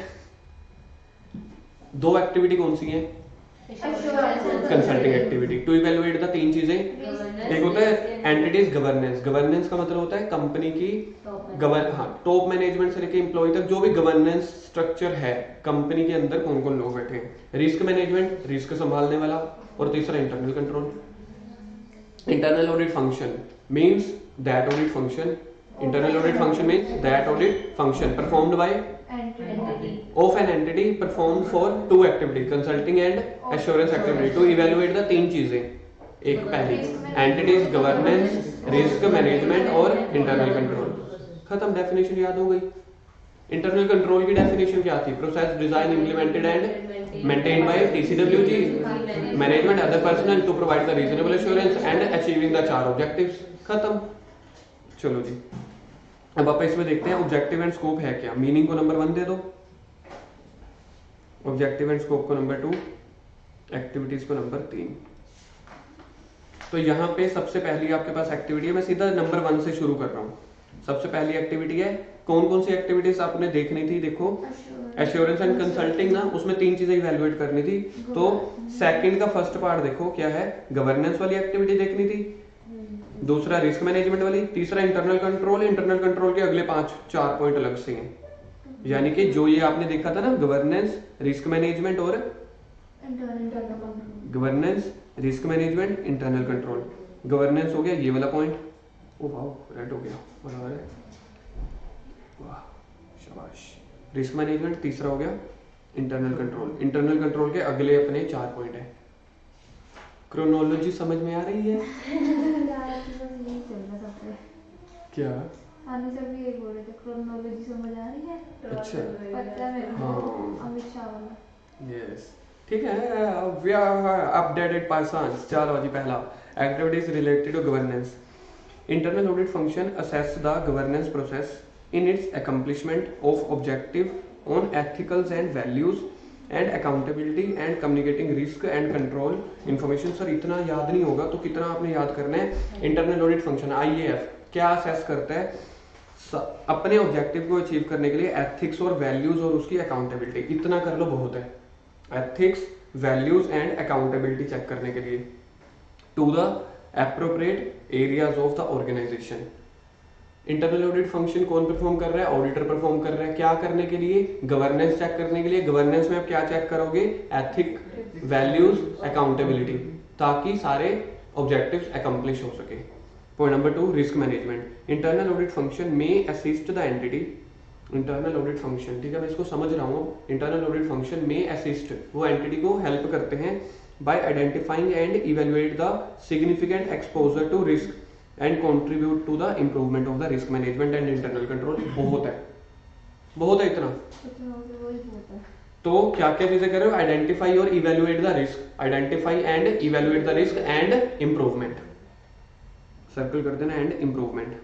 दो एक्टिविटी कौन सी है? Consulting activity to evaluate the तीन चीजें। एक होता है एंटिटीज गवर्नेंस। गवर्नेंस का मतलब होता है कंपनी की टॉप मैनेजमेंट से लेकर एम्प्लॉय तक जो भी गवर्नेंस स्ट्रक्चर है कंपनी के अंदर, कौन कौन लोग बैठे हैं। रिस्क मैनेजमेंट, रिस्क संभालने वाला। और तीसरा internal control. Internal audit function means that audit function, internal audit function means that audit function performed by of an entity performed for two activity, consulting and assurance activity, to evaluate the तीन चीजें। एक पहली entities governance, risk management और internal control. खत्म, definition याद हो गई। Internal control की डेफिनेशन क्या थी? Process design implemented and maintained by TCWG management other personnel to provide the reasonable assurance and achieving the 4 objectives. खत्म। चलो जी, अब आप इसमें देखते हैं ऑब्जेक्टिव एंड स्कोप है क्या। मीनिंग को नंबर 1 दे दो, ऑब्जेक्टिव एंड स्कोप को नंबर 2, एक्टिविटीज को नंबर 3। तो यहाँ पे सबसे पहली आपके पास एक्टिविटी है, मैं सीधा नंबर 1 से शुरू कर रहा हूँ। सबसे पहली एक्टिविटी है, कौन कौन सी एक्टिविटीज आपने देखनी थी? देखो एश्योरेंस एंड कंसल्टिंग ना, उसमें तीन चीजें इवेल्युएट करनी थी। तो सेकंड का फर्स्ट पार्ट देखो क्या है, गवर्नेंस वाली एक्टिविटी देखनी थी, दूसरा रिस्क मैनेजमेंट वाली, तीसरा इंटरनल कंट्रोल। इंटरनल कंट्रोल के अगले 4 पॉइंट अलग से हैं, यानी कि जो ये आपने देखा था ना, गवर्नेंस, रिस्क मैनेजमेंट और governance, risk management, internal control. Governance हो गया ये वाला पॉइंट, ओ वाह रेड हो गया, बराबर है, वाह शाबाश। रिस्क मैनेजमेंट तीसरा हो गया, इंटरनल कंट्रोल। इंटरनल कंट्रोल के अगले अपने 4 पॉइंट है। क्रोनोलॉजी समझ में आ रही है? क्या आने से भी यही बोल रहे थे, क्रोनोलॉजी समझ आ रही है? अच्छा, पता है मेरे को, अमित शाह वाला। यस, ठीक है, वी आर अपडेटेड पर्सन्स। चलो जी, पहला activities related to governance. Internal audit function assess the governance process in its accomplishment of objective on ethicals and values and accountability and communicating risk and control information. Sir इतना याद नहीं होगा, तो कितना आपने याद करना है। इंटरनल ऑडिट फंक्शन IAF क्या असेस करता है? अपने ऑब्जेक्टिव को अचीव करने के लिए एथिक्स और वैल्यूज और उसकी अकाउंटेबिलिटी, इतना कर लो बहुत है। Ethics, values and accountability check करने के लिए to the appropriate areas of the organisation. Internal audit function कौन परफॉर्म कर रहा है? ऑडिटर परफॉर्म कर रहा है। क्या करने के लिए? गवर्नेंस चेक करने के लिए। गवर्नेंस में आप क्या चेक करोगे? एथिक, वैल्यूज, अकाउंटेबिलिटी, ताकि सारे ऑब्जेक्टिव्स अकम्प्लिश हो सके। Point number 2, risk management. Internal audit function may assist the entity. Internal audit function, ठीक है, मैं इसको समझ रहा हूँ। Internal audit function may assist, वो एंटिटी को हेल्प करते हैं by identifying and evaluate the significant exposure to risk and contribute to the improvement of the risk management and internal control. बहुत है इतना। वही होता है। तो क्या क्या चीजें कर रहे हो? आइडेंटिफाई और evaluate the risk, identify and evaluate the risk and improvement, circle कर देना, एंड इंप्रूवमेंट।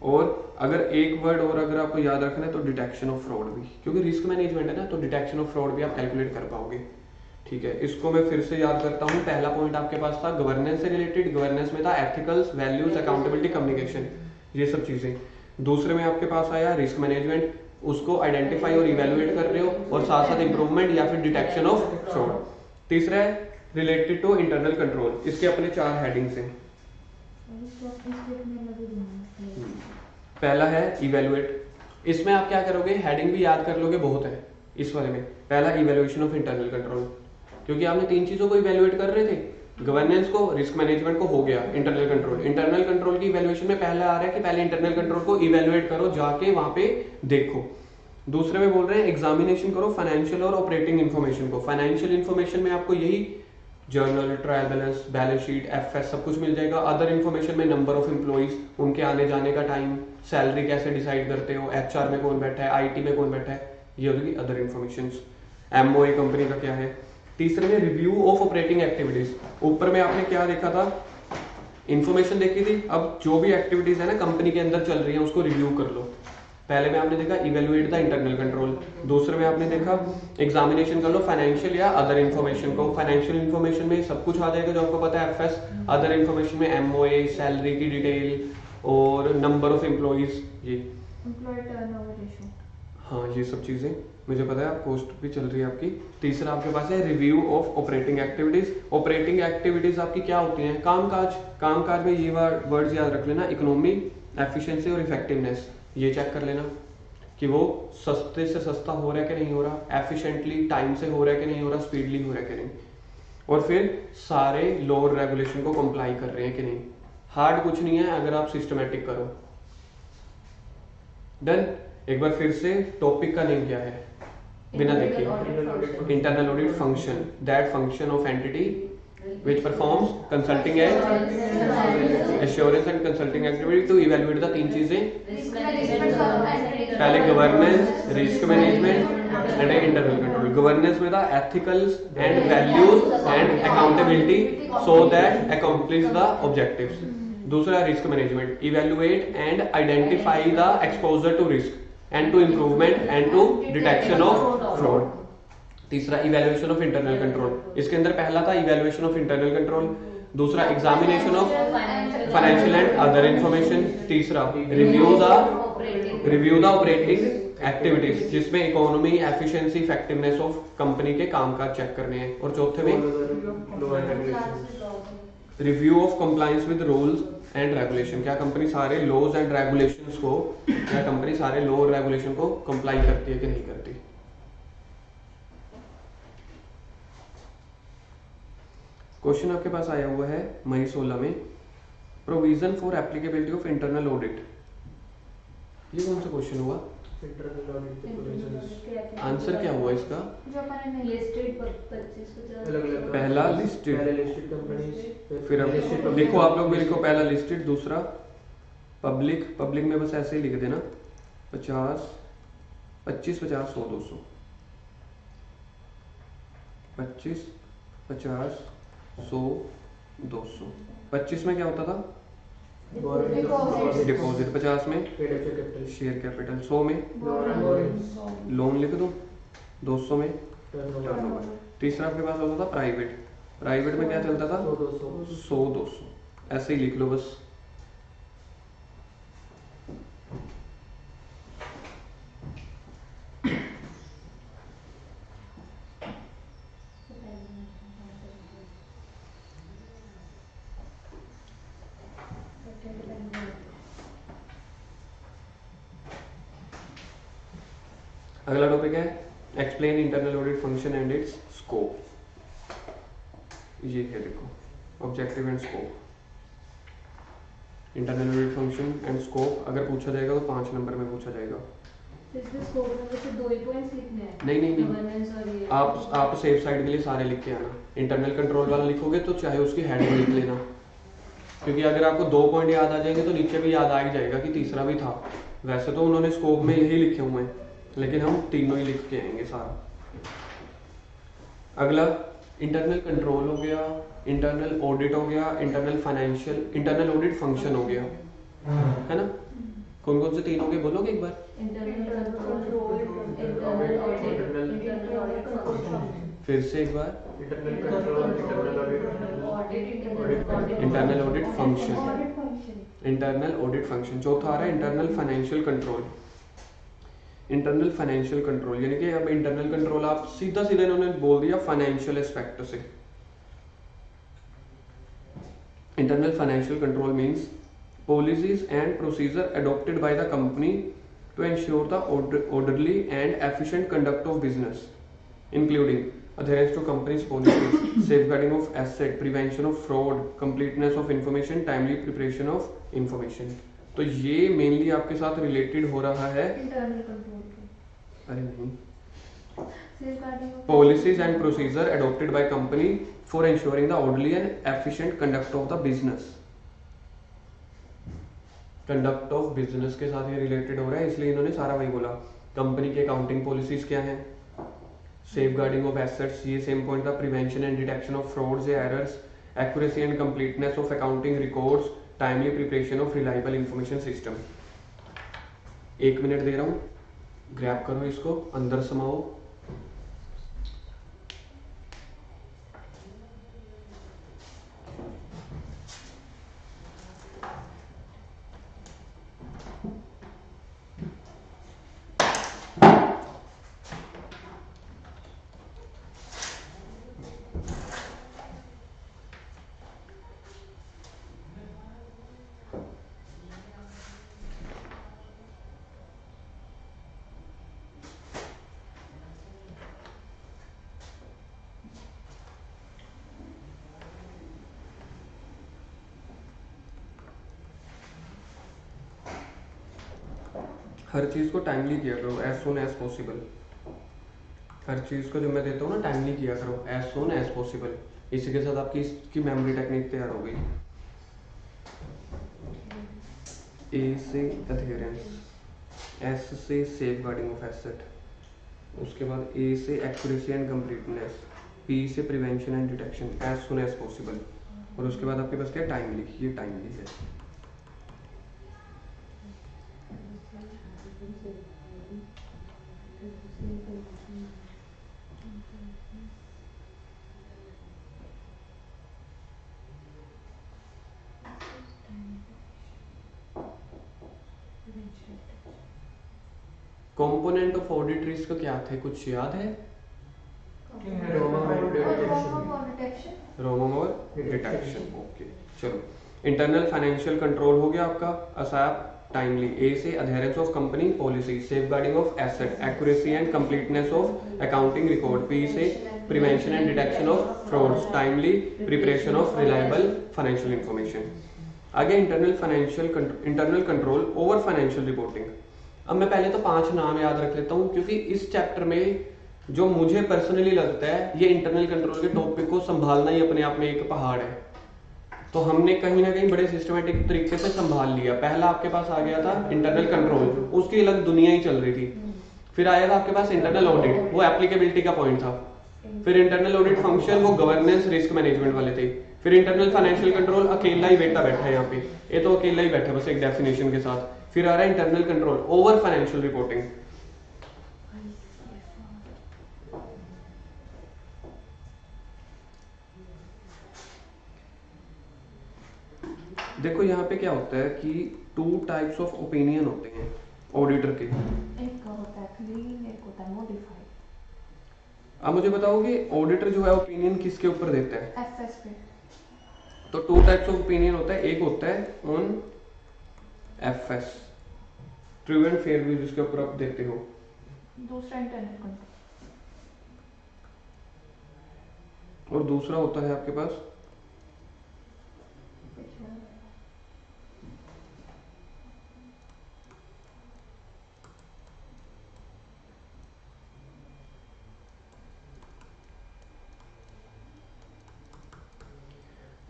और अगर एक वर्ड और अगर आपको याद रखना है तो डिटेक्शन ऑफ फ्रॉड भी, क्योंकि रिस्क मैनेजमेंट है ना, तो डिटेक्शन ऑफ फ्रॉड भी आप कैलकुलेट कर पाओगे। ठीक है, इसको मैं फिर से याद करता हूँ। पहला पॉइंट आपके पास था गवर्नेंस से रिलेटेड, गवर्नेंस में था एथिकल्स, वैल्यूज, अकाउंटेबिलिटी, कम्युनिकेशन, ये सब चीजें। दूसरे में आपके पास आया रिस्क मैनेजमेंट, उसको आइडेंटिफाई और इवेल्युएट कर रहे हो, और साथ साथ इंप्रूवमेंट या फिर डिटेक्शन ऑफ फ्रॉड। तीसरा है रिलेटेड टू इंटरनल कंट्रोल, इसके अपने 4 हेडिंग्स हैं। पहला है इवेल्युएट, इसमें आप क्या करोगे? हेडिंग भी याद कर लोगे, बहुत है इस वाले में। पहला इवेल्युएशन ऑफ इंटरनल कंट्रोल, क्योंकि आपने 3 चीजों को इवेल्युएट कर रहे थे, गवर्नेंस को, रिस्क मैनेजमेंट को, हो गया इंटरनल कंट्रोल। इंटरनल कंट्रोल की इवेल्युएशन में पहला आ रहा है कि पहले इंटरनल कंट्रोल को इवेल्युएट करो, जाके वहां पे देखो। दूसरे में बोल रहे हैं एग्जामिनेशन करो फाइनेंशियल और ऑपरेटिंग इन्फॉर्मेशन को। फाइनेंशियल इन्फॉर्मेशन में आपको यही journal, trial balance, balance sheet, FS सब कुछ मिल जाएगा। अदर इन्फॉर्मेशन में नंबर ऑफ एम्प्लॉइज, उनके आने जाने का टाइम, सैलरी कैसे डिसाइड करते हो, एचआर में कौन बैठा है, आईटी में कौन बैठा है, ये होगी अदर इन्फॉर्मेशन। एमओए कंपनी का क्या है। तीसरे में रिव्यू ऑफ ऑपरेटिंग एक्टिविटीज, ऊपर में आपने क्या देखा था? इन्फॉर्मेशन देखी थी। अब जो भी एक्टिविटीज है ना कंपनी के अंदर चल रही है, उसको रिव्यू कर लो। पहले में आपने देखा इवेल्युएट द इंटरनल कंट्रोल, दूसरे में आपने देखा एग्जामिनेशन कर लो फाइनेंशियल या अदर इन्फॉर्मेशन को। फाइनेंशियल इन्फॉर्मेशन में सब कुछ आ जाएगा जो आपको पता है, एफएस। अदर इन्फॉर्मेशन में एमओए, सैलरी की डिटेल और नंबर ऑफ एम्प्लॉइज, ये एम्प्लॉय टर्नओवर रेशियो, हाँ ये सब चीजें मुझे पता है, पोस्ट भी चल रही है आपकी। तीसरा आपके पास है review of operating activities. Operating activities आपकी क्या होती हैं? कामकाज। कामकाज में ये वर्ड्स याद रख लेना, इकोनॉमी, एफिशिएंसी और इफेक्टिवनेस, ये चेक कर लेना कि वो सस्ते से सस्ता हो रहा है कि नहीं हो रहा, एफिशिएंटली टाइम से हो रहा है कि नहीं हो रहा, स्पीडली हो रहा है कि नहीं, और फिर सारे लॉ और रेगुलेशन को कंप्लाई कर रहे हैं कि नहीं। हार्ड कुछ नहीं है अगर आप सिस्टमैटिक करो। डन। एक बार फिर से टॉपिक का नेम क्या है बिना देखे? Internal audit function, that function of entity which performs consulting and assurance and consulting activity to evaluate the 3 चीजें। पहले governance, risk management and internal control. Governance में था ethicals and values and accountability so that accomplish the objectives. दूसरा risk management, evaluate and identify the exposure to risk and to improvement and to detection of fraud. तीसरा evaluation of internal control, इसके अंदर पहला था evaluation of internal control, दूसरा examination of financial and other information, तीसरा review the operating activities जिसमें economy, efficiency, effectiveness of company के कामकाज चेक करने हैं, और चौथे में review of compliance with rules and regulation, क्या कंपनी सारे लॉज एंड रेगुलेशंस को, क्या कंपनी सारे लॉ और रेगुलेशन को कंप्लाई करती है कि नहीं करती। क्वेश्चन आपके पास आया हुआ है मई 16 में, provision for applicability of internal audit. ये कौन सा क्वेश्चन हुआ? Internal audit. आंसर क्या हुआ इसका? जो अपन ने लिस्टेड 25 पहला लिस्टेड कंपनीज, फिर अब लिखो, आप लोग भी लिखो, पहला लिस्टेड, दूसरा पब्लिक। पब्लिक में बस ऐसे ही लिख देना 50, 25, 50, 100, 200, 25, 50, 100, 200। 25 में क्या होता था? डिपॉजिट। 50 में शेयर कैपिटल, 100 में लोन लिख दो, 200 में टर्नओवर। तीसरा आपके पास होता था प्राइवेट। प्राइवेट में क्या चलता था? 100, 200, ऐसे ही लिख लो बस। अगला टॉपिक है explain internal audit function and it's scope. ये है देखो objective and scope. Internal audit function and scope अगर पूछा जाएगा तो 5 नंबर में पूछा जाएगा। इसमें स्कोप में वैसे 2 ही पॉइंट्स लिखने हैं। नहीं गवर्नेंस और ये आप सेफ साइड के लिए सारे लिख के आना। इंटरनल कंट्रोल वाला लिखोगे तो चाहे उसकी हेडिंग लिख लेना, क्योंकि अगर आपको 2 पॉइंट याद आ जाएंगे तो नीचे भी याद आ ही जाएगा कि तीसरा भी था। वैसे तो उन्होंने स्कोप में यही लिखे हुए हैं, लेकिन हम तीनों ही लिख के आएंगे सारा। अगला इंटरनल कंट्रोल हो गया, इंटरनल ऑडिट हो गया, इंटरनल ऑडिट फंक्शन हो गया, है ना। कौन कौन से तीन हो गए बोलोगे एक बार? Internal control, internal audit, internal audit function. फिर से एक बार। Internal control, internal audit, internal audit function, internal audit function. चौथा आ रहा है internal financial control. Internal financial control यानी कि अब इंटरनल कंट्रोल आप सीधा सीधा इन्होंने बोल दिया फाइनेंशियल एस्पेक्ट से। Internal financial control means policies and procedure adopted by the company to ensure the orderly and efficient conduct of business, including adherence to company's policies, safeguarding of asset, prevention of fraud, completeness of information, timely preparation of information। तो ये mainly आपके साथ related हो रहा है internal control के। अरे नहीं, safeguarding policies and procedure adopted by company for ensuring the orderly and efficient conduct of the business। Conduct of business के साथ ये रिलेटेड हो रहा है, इसलिए इन्होंने सारा वही बोला। कंपनी की अकाउंटिंग पॉलिसीज क्या हैं, सेफ गार्डिंग ऑफ एसेट्स, ये सेम पॉइंट था, prevention and detection of frauds या errors, accuracy and completeness of accounting records, timely preparation of reliable information system. 1 minute दे रहा हूँ, ग्रैब करो इसको, अंदर समाओ। हर चीज को टाइमली किया करो, एज सुन एज पॉसिबल। हर चीज को जो मैं देता हूँ ना टाइमली किया करो, एज सुन एज पॉसिबल। इसी के साथ आपकी इसकी मेमोरी टेक्निक तैयार हो गई। ए से अधेरेंस, एस से सेफ गार्डिंग ऑफ एसेट, उसके बाद ए से एक्यूरेसी एंड कंप्लीटनेस, पी से prevention and detection, as soon as possible, और उसके बाद आपके पास क्या टाइमली, ये टाइमली है। कंपोनेंट ऑफ ऑडिट रिस्क क्या थे, कुछ याद है? रोमम और डिटेक्शन। ओके चलो, इंटरनल फाइनेंशियल कंट्रोल हो गया आपका, असाप टाइमली, ए से adherence of company policy, safeguarding of asset, accuracy and completeness of accounting record, P से prevention and detection of frauds, timely preparation of reliable financial information. आगे internal control over financial reporting. अब मैं पहले तो 5 नाम याद रख लेता हूँ, क्योंकि इस चैप्टर में जो मुझे पर्सनली लगता है ये इंटरनल कंट्रोल के टॉपिक को संभालना ही अपने आप में एक पहाड़ है। तो हमने कहीं ना कहीं बड़े सिस्टमेटिक तरीके से संभाल लिया। पहला आपके पास आ गया था इंटरनल कंट्रोल, उसकी अलग दुनिया ही चल रही थी। फिर आया था आपके पास इंटरनल ऑडिट, वो एप्लीकेबिलिटी का पॉइंट था। फिर इंटरनल ऑडिट फंक्शन, वो गवर्नेंस रिस्क मैनेजमेंट वाले थे। फिर इंटरनल फाइनेंशियल कंट्रोल, अकेला ही बेटा बैठा है यहाँ पे, ये तो अकेला ही बैठा है बस एक डेफिनेशन के साथ। फिर आ रहा है internal control over financial reporting. देखो यहाँ पे क्या होता है कि 2 टाइप्स ऑफ ओपिनियन होते हैं ऑडिटर के। एक होता है क्लीन, एक होता है मॉडिफाइड। अब मुझे बताओगे ऑडिटर जो है ओपिनियन किसके ऊपर देता है? एफएस पे। तो 2 टाइप्स ऑफ ओपिनियन होता है, एक होता है on FS, true and fair view, जिसके ऊपर आप देते हो। दूसरा इंटरनल कंट्रोल। और दूसरा होता है आपके पास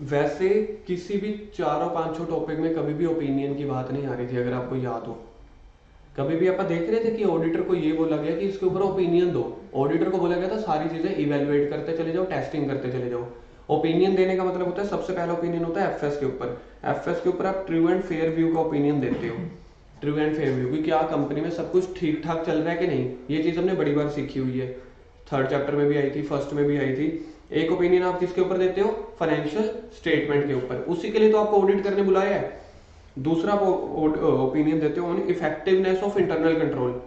वैसे किसी भी चारों पांचों टॉपिक में कभी भी ओपिनियन की बात नहीं आ रही थी, अगर आपको याद हो। कभी भी आप देख रहे थे कि ऑडिटर को ये बोला गया कि इसके ऊपर ओपिनियन दो। ऑडिटर को बोला गया था सारी चीजें इवेलुएट करते चले जाओ, टेस्टिंग करते चले जाओ। ओपिनियन देने का मतलब होता है, सबसे पहला ओपिनियन होता है एफएस के ऊपर। एफएस के ऊपर आप ट्रू एंड फेयर व्यू का ओपिनियन देते हो। ट्रू एंड फेयर व्यू कि क्या कंपनी में सब कुछ ठीक ठाक चल रहा है कि नहीं। ये चीज हमने बड़ी बार सीखी हुई है, 3rd चैप्टर में भी आई थी, 1st में भी आई थी। एक ओपिनियन आप किसके ऊपर देते हो, फाइनेंशियल स्टेटमेंट के ऊपर, उसी के लिए तो आपको ऑडिट करने बुलाया है। दूसरा ओपिनियन देते हो on effectiveness of internal control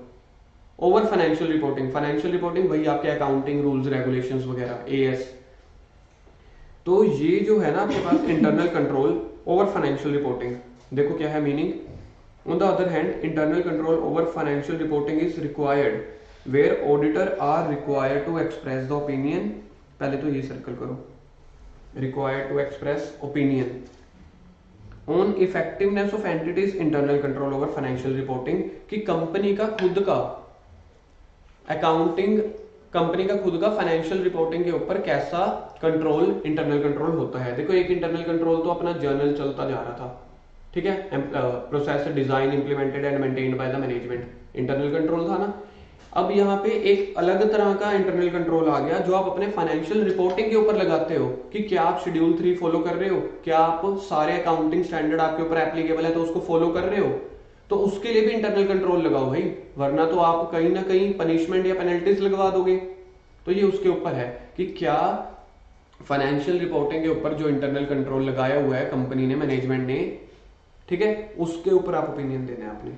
over financial reporting. Financial reporting वही आपके अकाउंटिंग रूल्स रेगुलेशंस वगैरह, एएस। तो ये जो है ना आपके पास internal control over financial reporting, देखो क्या है meaning. On the other hand internal control over financial reporting is required where auditor are required to express the opinion. पहले तो ये सर्कल करो, required to express opinion on effectiveness of entities internal control over financial reporting, कि company का खुद का accounting, company का खुद का फाइनेंशियल रिपोर्टिंग के ऊपर कैसा कंट्रोल, इंटरनल कंट्रोल होता है। देखो एक इंटरनल कंट्रोल तो अपना जर्नल चलता जा रहा था, ठीक है, process design implemented and maintained by the management, internal control था ना। अब यहाँ पे एक अलग तरह का इंटरनल कंट्रोल आ गया जो आप अपने फाइनेंशियल रिपोर्टिंग के ऊपर लगाते हो कि क्या आप शेड्यूल 3 फॉलो कर रहे हो, क्या आप सारे अकाउंटिंग स्टैंडर्ड आपके ऊपर एप्लीकेबल है तो उसको फॉलो कर रहे हो। तो उसके लिए भी इंटरनल कंट्रोल लगाओ भाई, वरना तो आप कहीं ना कहीं पनिशमेंट या पेनल्टीज लगवा दोगे। तो ये उसके ऊपर है कि क्या फाइनेंशियल रिपोर्टिंग के ऊपर जो इंटरनल कंट्रोल लगाया हुआ है कंपनी ने, मैनेजमेंट ने, ठीक है, उसके ऊपर आप ओपिनियन देना है आपने।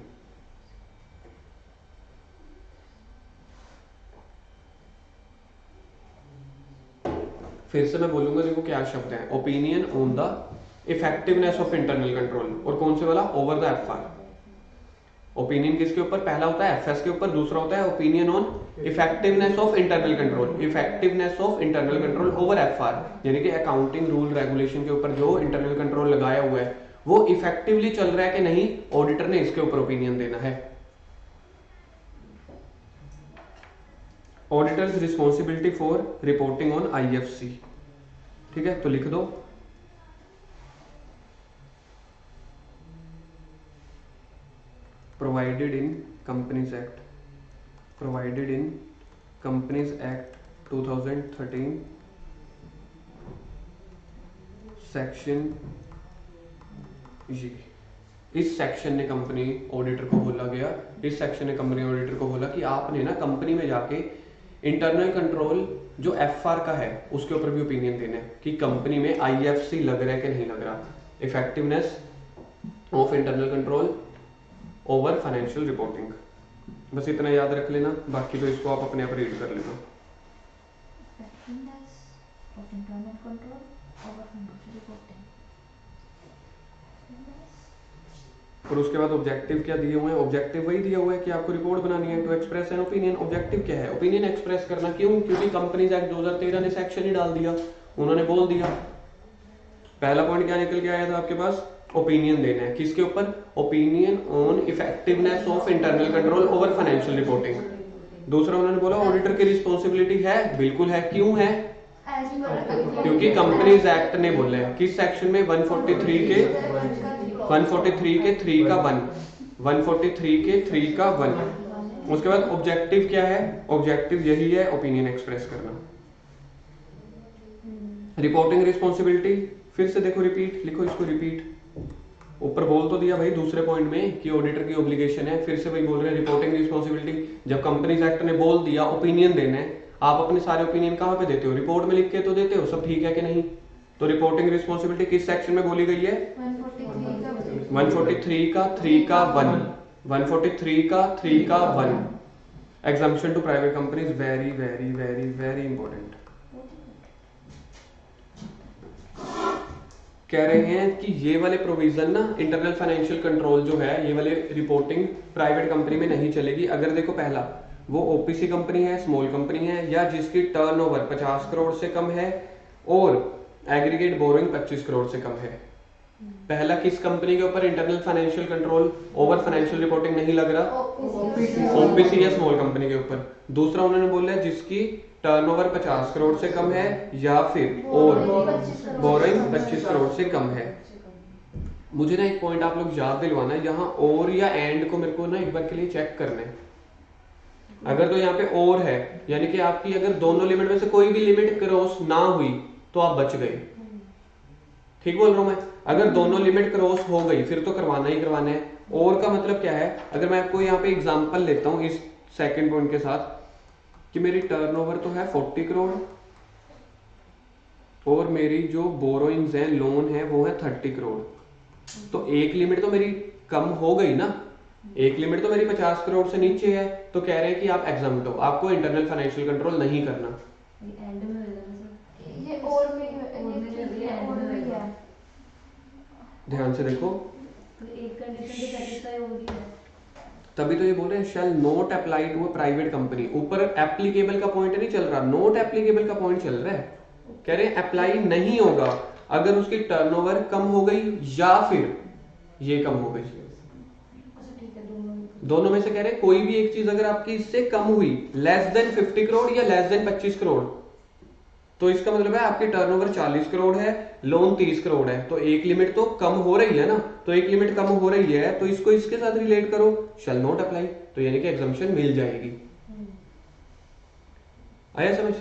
फिर से मैं बोलूंगा, देखो क्या शब्द है, opinion on the effectiveness of internal control, और कौन से वाला, ओवर द एफआर। ओपिनियन किसके ऊपर, पहला होता है एफएस के ऊपर, दूसरा होता है opinion on effectiveness of internal control, effectiveness of internal control over FR, यानी कि अकाउंटिंग रूल रेगुलेशन के ऊपर जो इंटरनल कंट्रोल लगाया हुआ है वो इफेक्टिवली चल रहा है कि नहीं, ऑडिटर ने इसके ऊपर ओपिनियन देना है। Auditors responsibility for reporting on IFC, ठीक है, तो लिख दो provided in Companies Act, provided in Companies Act 2013 section जी। इस सेक्शन ने कंपनी ऑडिटर को बोला गया, इस सेक्शन ने कंपनी ऑडिटर को बोला कि आपने ना कंपनी में जाके इंटरनल कंट्रोल जो एफआर का है उसके ऊपर भी ओपिनियन देना है कि कंपनी में आईएफसी लग रहा है कि नहीं लग रहा, effectiveness of internal control over financial reporting. बस इतना याद रख लेना, बाकी तो इसको आप अपने आप रीड कर लेना। Effectiveness of internal control over financial reporting. और उसके बाद ऑब्जेक्टिव क्या दिए हुए हैं, ऑब्जेक्टिव वही दिया हुआ है कि आपको रिपोर्ट बनानी है to express an opinion. Objective क्या है, ओपिनियन एक्सप्रेस करना। क्यों, क्योंकि कंपनीज एक्ट 2013 ने सेक्शन ही डाल दिया, उन्होंने बोल दिया। पहला पॉइंट क्या निकल के आया था आपके पास, ओपिनियन देना है किसके ऊपर, opinion on effectiveness of internal control over financial reporting. दूसरा उन्होंने बोला ऑडिटर की रिस्पॉन्सिबिलिटी है, बिल्कुल है। क्यों है, क्योंकि कंपनीज एक्ट ने बोला है, किस सेक्शन में, 143 के 3 का 1, 143 के 3 का 1। उसके बाद ऑब्जेक्टिव क्या है, ऑब्जेक्टिव यही है, ओपिनियन एक्सप्रेस करना। रिपोर्टिंग रिस्पॉन्सिबिलिटी, फिर से देखो रिपीट, लिखो इसको रिपीट। ऊपर बोल तो दिया भाई दूसरे पॉइंट में कि ऑडिटर की ऑब्लिगेशन है, फिर से वही बोल रहे हैं रिपोर्टिंग रिस्पॉन्सिबिलिटी। जब कंपनीज एक्ट ने बोल दिया ओपिनियन देना है, आप अपने सारे ओपिनियन कहाँ पे देते हो, रिपोर्ट में लिख के तो देते हो, सब ठीक है कि नहीं। तो रिपोर्टिंग रिस्पॉन्सिबिलिटी किस सेक्शन में बोली गई है, 143 का 3 का 1, 143 का 3 का 1। Exemption to private companies, very very very very important. कह रहे हैं कि ये वाले प्रोविजन ना, इंटरनल फाइनेंशियल कंट्रोल जो है, ये वाले रिपोर्टिंग प्राइवेट कंपनी में नहीं चलेगी। अगर देखो पहला, वो ओपीसी कंपनी है, स्मॉल कंपनी है, या जिसकी टर्नओवर 50 करोड़ से कम है और एग्रीगेट बोरोइंग 25 करोड़ से कम है। पहला किस कंपनी के ऊपर internal financial control over financial reporting नहीं लग रहा? ओपीसी या स्मॉल कंपनी के ऊपर। दूसरा उन्होंने बोला जिसकी टर्नओवर 50 करोड़ से कम है या फिर और बोरोइंग 25 करोड़ से कम है। मुझे ना एक पॉइंट आप लोग याद दिलवाना है, यहाँ और या एंड को मेरे को ना एक बार के लिए चेक करना है। अगर तो यहाँ पे और है, यानी कि आपकी अगर दोनों लिमिट में से कोई भी लिमिट क्रॉस ना हुई तो आप बच गए। ठीक बोल रहा हूं मैं? अगर दोनों लिमिट क्रॉस हो गई फिर तो करवाना ही करवाना है। और का मतलब क्या है? अगर मैं आपको यहाँ पे एग्जांपल लेता हूं इस सेकंड पॉइंट के साथ कि मेरी टर्नओवर तो है 40 करोड़ और मेरी जो बोरोइंग्स है, लोन है, वो है 30 करोड़। तो एक लिमिट तो मेरी कम हो गई ना, एक लिमिट तो मेरी 50 करोड़ से नीचे है, तो कह रहे हैं कि आप एग्जाम्प्ट हो, आपको इंटरनल फाइनेंशियल कंट्रोल नहीं करना। एंड में ये और में ये है। ध्यान से देखो, एक कंडीशन तो सेटिस्फाई हो रही है, तभी तो ये बोल रहे हैं shall not apply to a private company. ऊपर एप्लीकेबल का पॉइंट नहीं चल रहा, नॉट एप्लीकेबल का पॉइंट चल रहा है। कह रहे हैं अप्लाई नहीं होगा अगर उसकी टर्नओवर कम हो गई या फिर ये कम हो गई। दोनों में से कह रहे हैं कोई भी एक चीज अगर आपकी इससे कम हुई, लेस देन 50 करोड़ या लेस देन 25 करोड़, तो इसका मतलब है आपकी टर्नओवर 40 करोड़ है, लोन 30 करोड़ है, तो एक लिमिट तो कम हो रही है ना। तो एक लिमिट कम हो रही है तो इसको इसके साथ रिलेट करो, शैल नॉट अप्लाई, तो यानी कि एग्जम्पशन मिल जाएगी। आया समझ?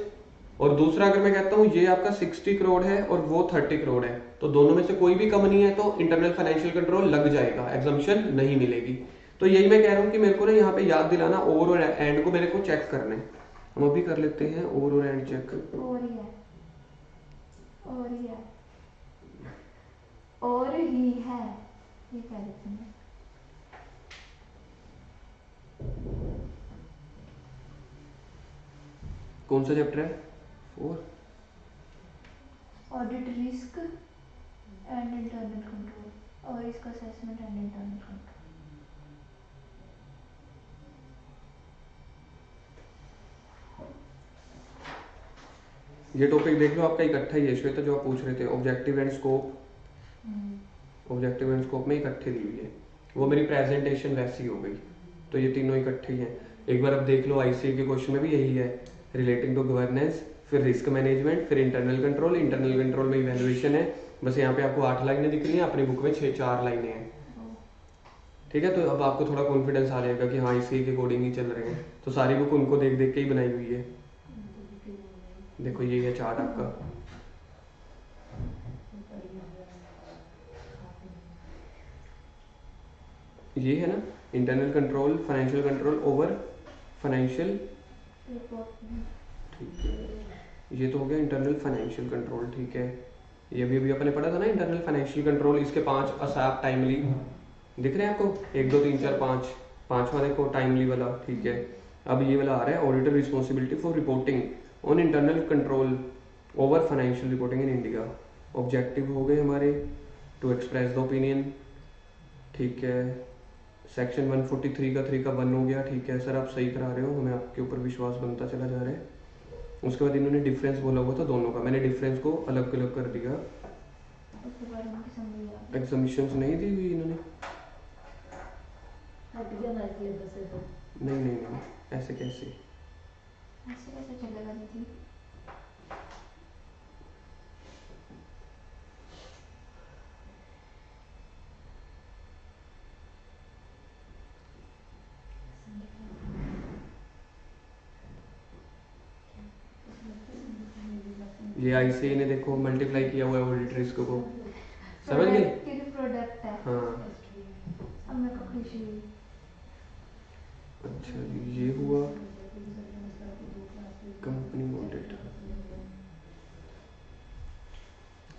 और दूसरा अगर मैं कहता हूं ये आपका 60 करोड़ है और वो 30 करोड़ है, तो दोनों में से कोई भी कम नहीं है तो इंटरनल फाइनेंशियल कंट्रोल लग जाएगा, एग्जम्पशन नहीं मिलेगी। तो यही मैं कह रहा हूं कि मेरे को ना यहाँ पे याद दिलाना, और एंड को मेरे को चेक करना है। हम अभी कर लेते हैं और एंड चेक। और ही है, और ही है, और ही है, ये कह देते हैं। कौन सा चैप्टर है? 4। Audit risk and internal control और इसका असेसमेंट एंड इंटरनल कंट्रोल। ये टॉपिक देख लो आपका इकट्ठा ही है श्वेता, जो आप पूछ रहे थे, objective and scope. Objective and scope में इकट्ठे दी हुई है, वो मेरी प्रेजेंटेशन वैसी हो गई, तो ये तीनों इकट्ठे ही हैं। एक बार अब देख लो, आईसीए के क्वेश्चन में भी यही है, रिलेटिंग टू गवर्नेंस, फिर रिस्क मैनेजमेंट, फिर इंटरनल कंट्रोल। इंटरनल कंट्रोल में इवेल्युएशन है, बस यहाँ पे आपको 8 लाइनें दिख रही हैं, अपनी बुक में 4 लाइनें हैं। ठीक है, तो अब आपको थोड़ा कॉन्फिडेंस आ जाएगा कि हाँ इसी के अकॉर्डिंग ही चल रहे हैं। तो सारी बुक उनको देख देख के ही बनाई हुई है। देखो ये है चार्ट आपका, ये है ना internal control, financial control over financial. ठीक है, ये तो हो गया इंटरनल फाइनेंशियल कंट्रोल। ठीक है, ये भी अपने पढ़ा था ना इंटरनल फाइनेंशियल कंट्रोल। इसके 5 असाप टाइमली दिख रहे हैं आपको, 1 2 3 4 5, पांचवा देखो टाइमली वाला। ठीक है, अब ये वाला आ रहा है, auditor responsibility for reporting on internal control over financial reporting in India. Objective हो गए हमारे, टू एक्सप्रेस द ओपिनियन। ठीक है, सेक्शन 143 का 3 का 1 हो गया। ठीक है सर, आप सही करा रहे हो, हमें आपके ऊपर विश्वास बनता चला जा रहा है। उसके बाद इन्होंने डिफरेंस बोला हुआ था दोनों का, मैंने डिफरेंस को अलग अलग कर दिया। एग्जामिशंस नहीं दी हुई इन्होंने, नहीं नहीं नहीं, ऐसे कैसे? ऐसे कैसे चलेगा दीदी? ये आईसीए ने देखो मल्टीप्लाई किया हुआ है ऑडिट रिस्क को, समझ गए? प्रोडक्ट है। हाँ, अब मेरे को खुशी हुई। अच्छा ये हुआ कंपनी ऑडिट।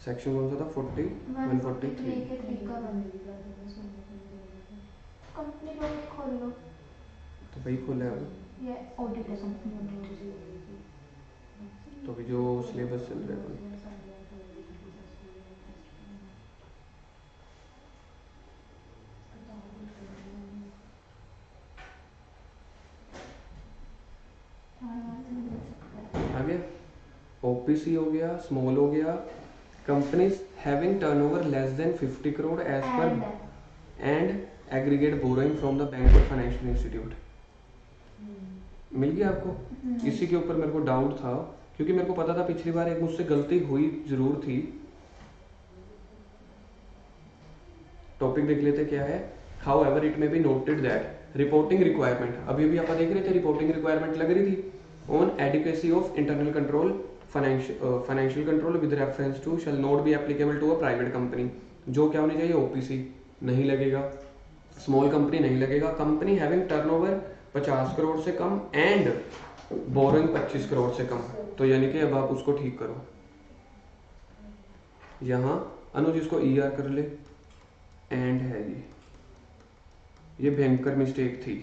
सेक्शन कौन सा था? 40 143 के 3 का 1। कंपनी लोग खोल लो, तो भाई खोला है अब। ये ऑडिट है, कंपनी ऑडिट। तो अभी जो सिलेबस चल रहा है ओपीसी हो गया, स्मॉल हो गया, companies having turnover less than 50 crore as per and aggregate borrowing from the bank और फाइनेंशियल इंस्टीट्यूट। मिल गया आपको? इसी के ऊपर मेरे को डाउट था क्योंकि मेरे को पता था पिछली बार एक मुझसे गलती हुई जरूर थी। टॉपिक देख लेते क्या है। How ever it may be noted that reporting requirement, अभी अभी आप देख रहे थे रिपोर्टिंग रिक्वायरमेंट लग रही थी on adequacy of internal control financial control with reference to shall not be applicable to a private company. जो क्या होनी चाहिए? ओपीसी नहीं लगेगा, स्मॉल कंपनी नहीं लगेगा, कंपनी हैविंग टर्नओवर 50 करोड़ से कम एंड बोरोइंग 25 करोड़ से कम। तो यानी कि अब आप उसको ठीक करो। यहाँ अनुज इसको ईआर कर ले, एंड है ये भयंकर मिस्टेक थी।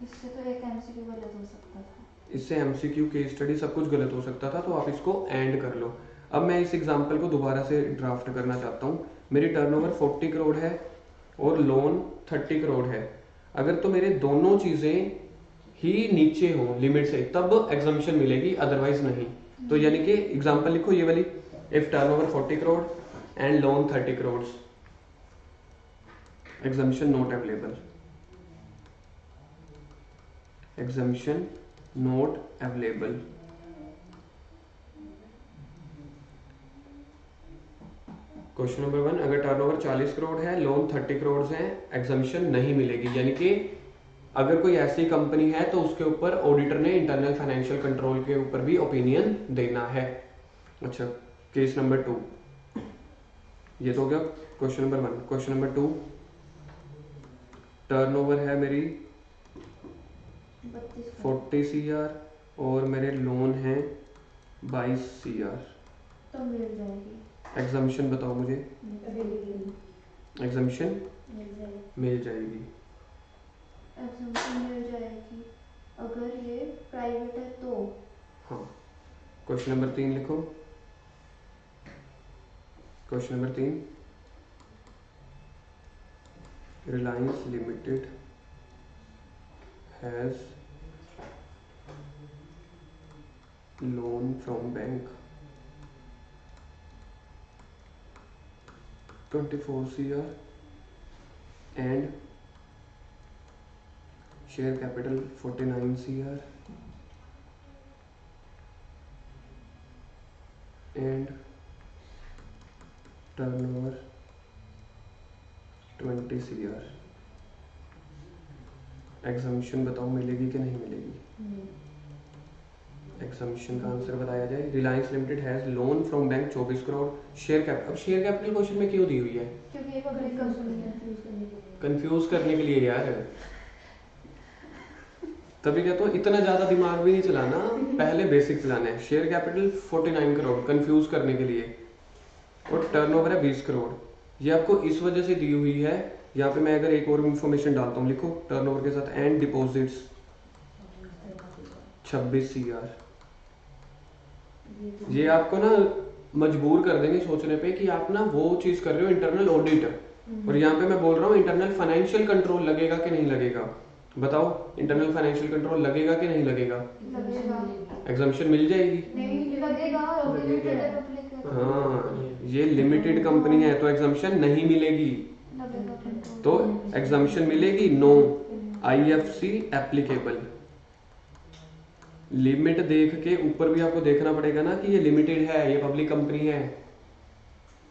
इससे तो एक एमसीक्यू गलत हो सकता था। इससे एमसीक्यू केस स्टडी सब कुछ गलत हो सकता था, तो आप इसको एंड कर लो। अब मैं इस एग्जांपल को दोबारा से ड्राफ्ट करना चाहता हूँ। मेरी टर्नओवर 40 करोड़ है और लोन 30 करोड़ है। अगर तो मेरे दोनों चीजें ही नीचे हो लिमिट से तब एग्जम्पशन मिलेगी, अदरवाइज नहीं। तो यानी कि एग्जांपल लिखो ये वाली, if turnover 40 crore and loan 30 crore, exemption not available, exemption not available. Question number 1, अगर टर्नओवर 40 करोड़ है, लोन 30 करोड़ है, एग्जम्पशन नहीं मिलेगी। यानी कि अगर कोई ऐसी कंपनी है तो उसके ऊपर ऑडिटर ने इंटरनल फाइनेंशियल कंट्रोल के ऊपर भी ओपिनियन देना है। अच्छा, केस नंबर 2, ये तो हो गया question number 1। Question number 2, turnover है मेरी 40 CR और मेरे लोन है 22 CR। तो मिल जाएगी। एग्जम्पशन बताओ मुझे। एग्जम्पशन मिल जाएगी। एग्जम्पशन मिल जाएगी अगर ये प्राइवेट है तो। हाँ, क्वेश्चन नंबर 3 लिखो। Question number 3, Reliance limited has loan from bank 24 CR and share capital 49 CR and turnover 20 CR। Exemption बताओ मिलेगी कि नहीं मिलेगी? एग्जम्पशन का आंसर बताया जाए। Reliance limited has loan from bank 24 crore, share capital. अब शेयर कैपिटल क्वेश्चन में क्यों दी हुई है? क्योंकि ये पब्लिक कंपनी है। कंफ्यूज करने के लिए यार। तभी कहता हूँ इतना ज्यादा दिमाग भी नहीं चलाना, पहले बेसिक चलाना है। शेयर कैपिटल 49 करोड़ कंफ्यूज करने के लिए, और टर्नओवर है 20 करोड़। ये आपको इस वजह से दी हुई है। यहाँ पे मैं अगर एक और इंफॉर्मेशन डालता हूँ, लिखो टर्नओवर के साथ एंड डिपॉजिट्स 26 CR। ये आपको ना मजबूर कर देंगे सोचने पे कि आप ना वो चीज कर रहे हो इंटरनल ऑडिट, और यहाँ पे मैं बोल रहा हूँ इंटरनल फाइनेंशियल कंट्रोल लगेगा कि नहीं लगेगा? बताओ, इंटरनल फाइनेंशियल कंट्रोल लगेगा कि नहीं लगेगा? एग्जम्पशन मिल जाएगी? नहीं लगेगा। हाँ, ये लिमिटेड कंपनी है तो एग्जम्पशन नहीं मिलेगी। तो एग्जम्पशन मिलेगी नो, IFC एप्लीकेबल। लिमिट देख के ऊपर भी आपको देखना पड़ेगा ना कि ये लिमिटेड है, ये पब्लिक कंपनी है।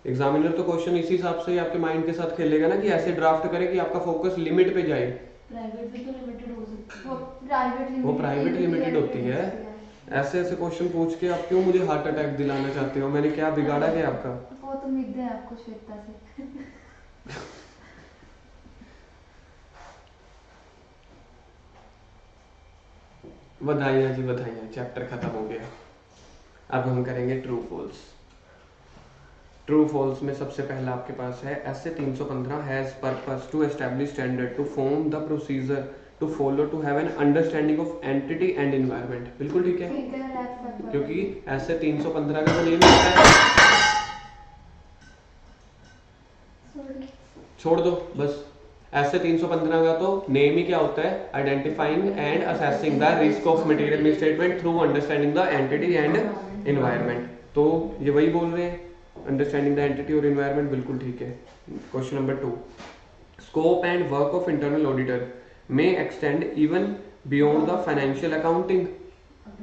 एग्जामिनर तो क्वेश्चन इसी हिसाब से आपके माइंड के साथ खेलेगा ना कि ऐसे ड्राफ्ट करे कि आपका फोकस लिमिट पे जाए। प्राइवेट भी तो लिमिटेड हो सकती है। वो प्राइवेट लिमिटेड होती है। ऐसे ऐसे क्वेश्चन पूछ के आप क्यों मुझे हार्ट अटैक दिलाना चाहते हो? मैंने क्या बिगाड़ा क्या आपका? बहुत उम्मीदें हैं आपको श्वेता से। बधाइयाँ जी बधाइयाँ, चैप्टर खत्म हो गया। अब हम करेंगे ट्रू फॉल्स। ट्रू फॉल्स में सबसे पहला आपके पास है ऐसे 315 has purpose to establish standard to form the procedure to follow to have an understanding of entity and environment. बिल्कुल ठीक है, क्योंकि ऐसे 315 का तो नेम है। छोड़ दो बस, ऐसे 315 का तो नेम ही क्या होता है, identifying and assessing the risk of material misstatement through understanding the entity and environment. तो ये वही बोल रहे हैं, अंडरस्टैंडिंग द एंटिटी और एनवायरनमेंट, बिल्कुल ठीक है। Question number 2, scope and work of internal auditor may extend even beyond the financial accounting.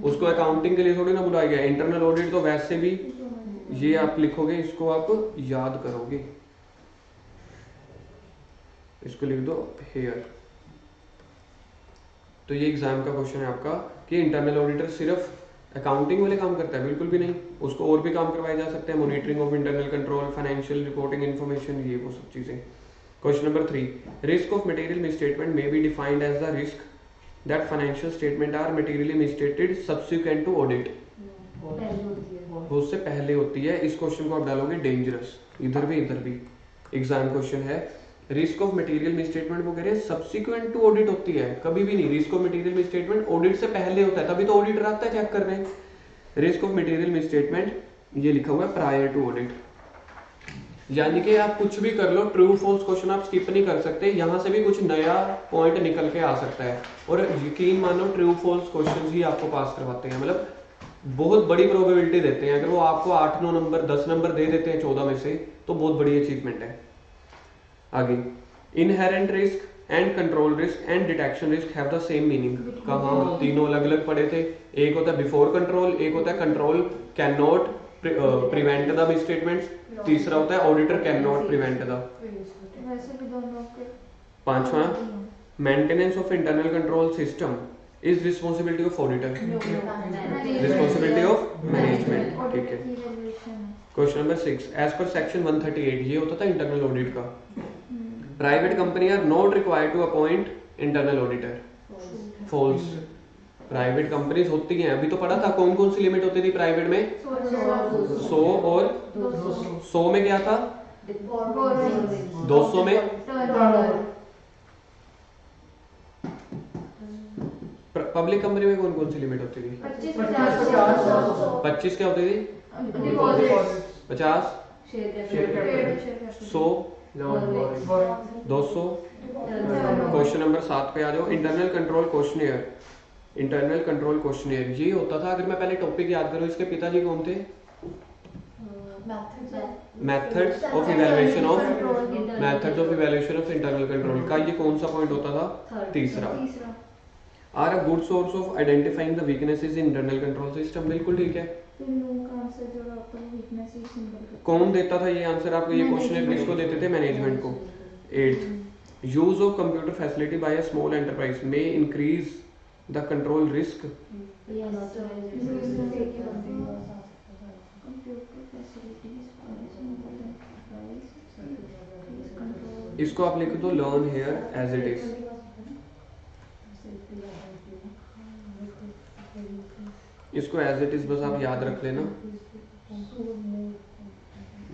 उसको अकाउंटिंग के लिए थोड़ी ना बुलाया गया, इंटरनल ऑडिट तो वैसे भी ये आप लिखोगे, इसको आप याद करोगे, इसको लिख दो हेयर। तो ये एग्जाम का क्वेश्चन है आपका कि इंटरनल ऑडिटर सिर्फ अकाउंटिंग वाले काम करता है, बिल्कुल भी नहीं, उसको और भी काम करवाए जा सकते हैं, monitoring of internal control, financial reporting information, ये वो सब चीजें। Question number 3, risk of material misstatement may be defined as the risk that financial statement are materially misstated subsequent to audit. वो उससे पहले होती है। इस क्वेश्चन को आप डालोगे डेंजरस, इधर भी एग्जाम क्वेश्चन है। रिस्क ऑफ मटेरियल मिसस्टेटमेंट वो कह रहे हैं सब्सिक्वेंट टू ऑडिट होती है, कभी भी नहीं। Risk of material misstatement audit से पहले होता है, तभी तो ऑडिटर आता है चेक करने। रिस्क ऑफ मटेरियल मिसस्टेटमेंट ये लिखा हुआ है प्रायर टू ऑडिट, यानी कि आप कुछ भी कर लो, ट्रू फॉल्स क्वेश्चन आप स्किप नहीं कर सकते, यहां से भी कुछ नया पॉइंट निकल के आ सकता है। और यकीन मानो ट्रू फॉल्स क्वेश्चन ही आपको पास करवाते हैं, मतलब बहुत बड़ी प्रोबेबिलिटी देते हैं। अगर वो आपको 8-9 नंबर 10 नंबर दे देते हैं 14 में से, तो बहुत बड़ी अचीवमेंट है। आगे, inherent risk and control risk and detection risk have the same meaning. कहाँ तीनों अलग अलग पढ़े थे, एक होता है बिफोर कंट्रोल, एक होता है control cannot prevent the misstatements, तीसरा होता है auditor cannot prevent the. वैसे भी दोनों के पांचवा, maintenance of internal control system is responsibility of auditor, responsibility of management, ठीक है। Question number 6, as per section 138, ये होता था इंटरनल ऑडिट का, private company are not required to appoint internal auditor. False, private companies होती हैं, अभी तो पढ़ा था कौन कौन सी लिमिट होती थी प्राइवेट में, 100 और 100 में क्या था, 200 में, पब्लिक कंपनी में कौन कौन सी लिमिट होती थी, 25 क्या होती थी, 50, 100, 200। क्वेश्चन नंबर 7 पे आ जाओ, internal control questionnaire. Internal control questionnaire ये होता था, अगर मैं पहले टॉपिक याद करूं, इसके पिताजी कौन थे, methods of evaluation of internal control का ये कौन सा पॉइंट होता था, तीसरा। Are a good source of identifying the weaknesses in internal control system, बिल्कुल ठीक है। कौन देता था ये आंसर आपको, ये क्वेश्चन किसको देते थे, मैनेजमेंट को। 8, use of computer facility by a small enterprise may increase the control risk. इसको आप लिख दो learn here as it is. इसको एज इट इज बस आप याद रख लेना।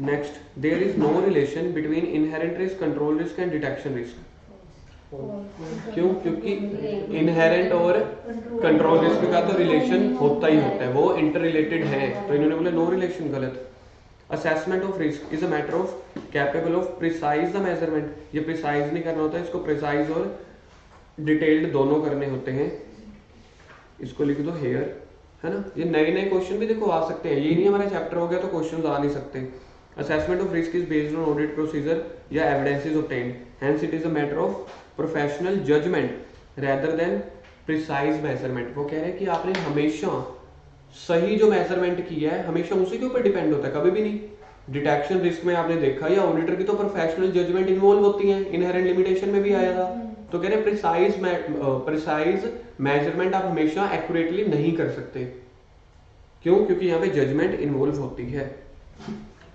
Next, there is no relation between inherent risk, control risk and detection risk. क्यों, क्योंकि इनहेरेंट और कंट्रोल रिस्क का तो रिलेशन होता ही होता है, वो इंटर रिलेटेड है, तो इन्होंने बोला नो रिलेशन, गलत। Assessment of risk is a matter of capable of precise the measurement, ये प्रिसाइज नहीं करना होता है, इसको प्रिसाइज और डिटेल्ड दोनों करने होते हैं। इसको लिख दो हेयर, है ना। ये नए नए क्वेश्चन भी देखो आ सकते हैं, ये नहीं हमारा चैप्टर हो गया तो क्वेश्चन आ नहीं सकते। Assessment of risk is based on audit procedure या evidence is obtained, hence it is a matter of professional judgement rather than precise measurement. वो कह रहे हैं कि आपने हमेशा सही जो मेजरमेंट किया है हमेशा उसी के ऊपर डिपेंड होता है, कभी भी नहीं। डिटेक्शन रिस्क में आपने देखा या ऑडिटर की तो प्रोफेशनल जजमेंट इन्वॉल्व होती है, इनहेरेंट लिमिटेशन में भी आया था। तो कह रहे हैं प्रिसाइज मेजरमेंट आप हमेशा एक्यूरेटली नहीं कर सकते, क्यों, क्योंकि यहाँ पे जजमेंट इन्वॉल्व होती है।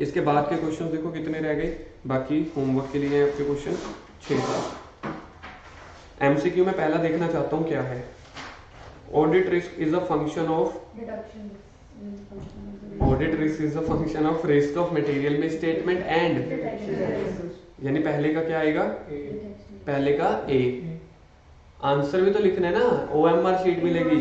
इसके बाद के क्वेश्चन देखो कितने रह गए, बाकी होमवर्क के लिए आपके क्वेश्चन 6। एमसीक्यू में पहला देखना चाहता हूँ क्या है, audit risk is a function of risk of material में स्टेटमेंट एंड, यानी पहले का क्या आएगा, पहले का ए। आंसर भी तो लिखना है ना, ओएमआर शीट मिलेगी,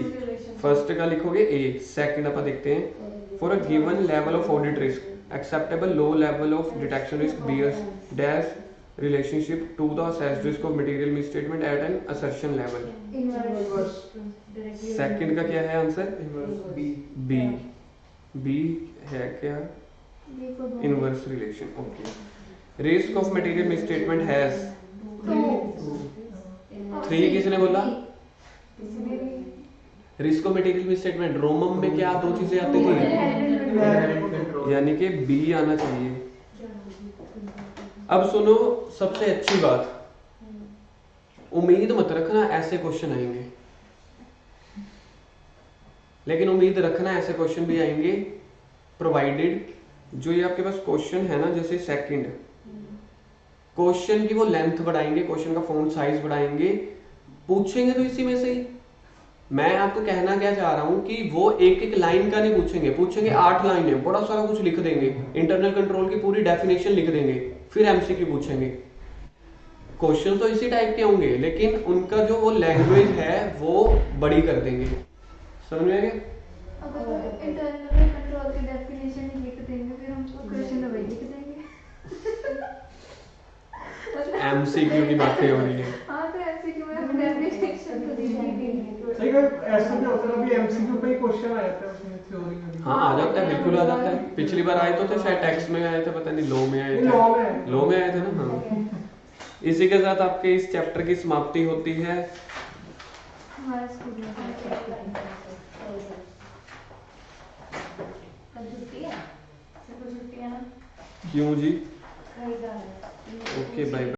फर्स्ट का लिखोगे ए, सेकंड अपन देखते हैं। For a given level of audit risk acceptable low level of detection risk bears dash relationship to the asterisk of material misstatement at an assertion level. Inverse second का क्या है answer? B B. B है क्या? B को दो inverse relation. Okay. Risk of material misstatement has. Three किसने बोला? इसने भी रिस्क ऑफ मटेरियल मिसस्टेटमेंट रोमम में क्या दो चीजें आती थी? इनहेरेंट कंट्रोल यानी कि बी आना चाहिए. अब सुनो सबसे अच्छी बात, उम्मीद मत रखना ऐसे क्वेश्चन आएंगे, लेकिन उम्मीद रखना ऐसे क्वेश्चन भी आएंगे प्रोवाइडेड जो ये आपके पास क्वेश्चन है ना, जैसे सेकंड क्वेश्चन की वो लेंथ बढ़ाएंगे, क्वेश्चन का फॉन्ट साइज बढ़ाएंगे, पूछेंगे तो इसी में से ही. मैं आपको कहना क्या चाह रहा हूं कि वो एक एक लाइन का नहीं पूछेंगे, पूछेंगे 8 लाइनें, बड़ा सारा कुछ लिख देंगे, इंटरनल कंट्रोल की पूरी डेफिनेशन लिख देंगे, फिर एमसीक्यू पूछेंगे. क्वेश्चन तो इसी टाइप के होंगे, लेकिन उनका जो वो लैंग्वेज है वो बड़ी कर देंगे. समझ में आ गया? अगर इंटरनल कंट्रोल की डेफिनेशन ही लिख देंगे फिर हमको क्वेश्चन तो वही लिख देंगे. एमसीक्यू की बातें हो रही है. हाँ तो एमसीक्यू में हम डेफिनेशन तो दे देंगे. सही कहा. ऐसा भी होता है, अभी एमसीक्यू पे ही क्वेश्चन आया था उसमें थ्योरी में भी. हाँ आ जाता है, बिल्कुल आ जाता है. पिछली बार आए तो थे शायद टेक्स्ट में आए थे, पता नहीं लॉ में आए ये थे. लॉ में लॉ में आए थे ना. हाँ. इसी के साथ आपके इस चैप्टर की समाप्ति होती है. हमारा स्कूल में क्यों जी? कई बार ओके बाय.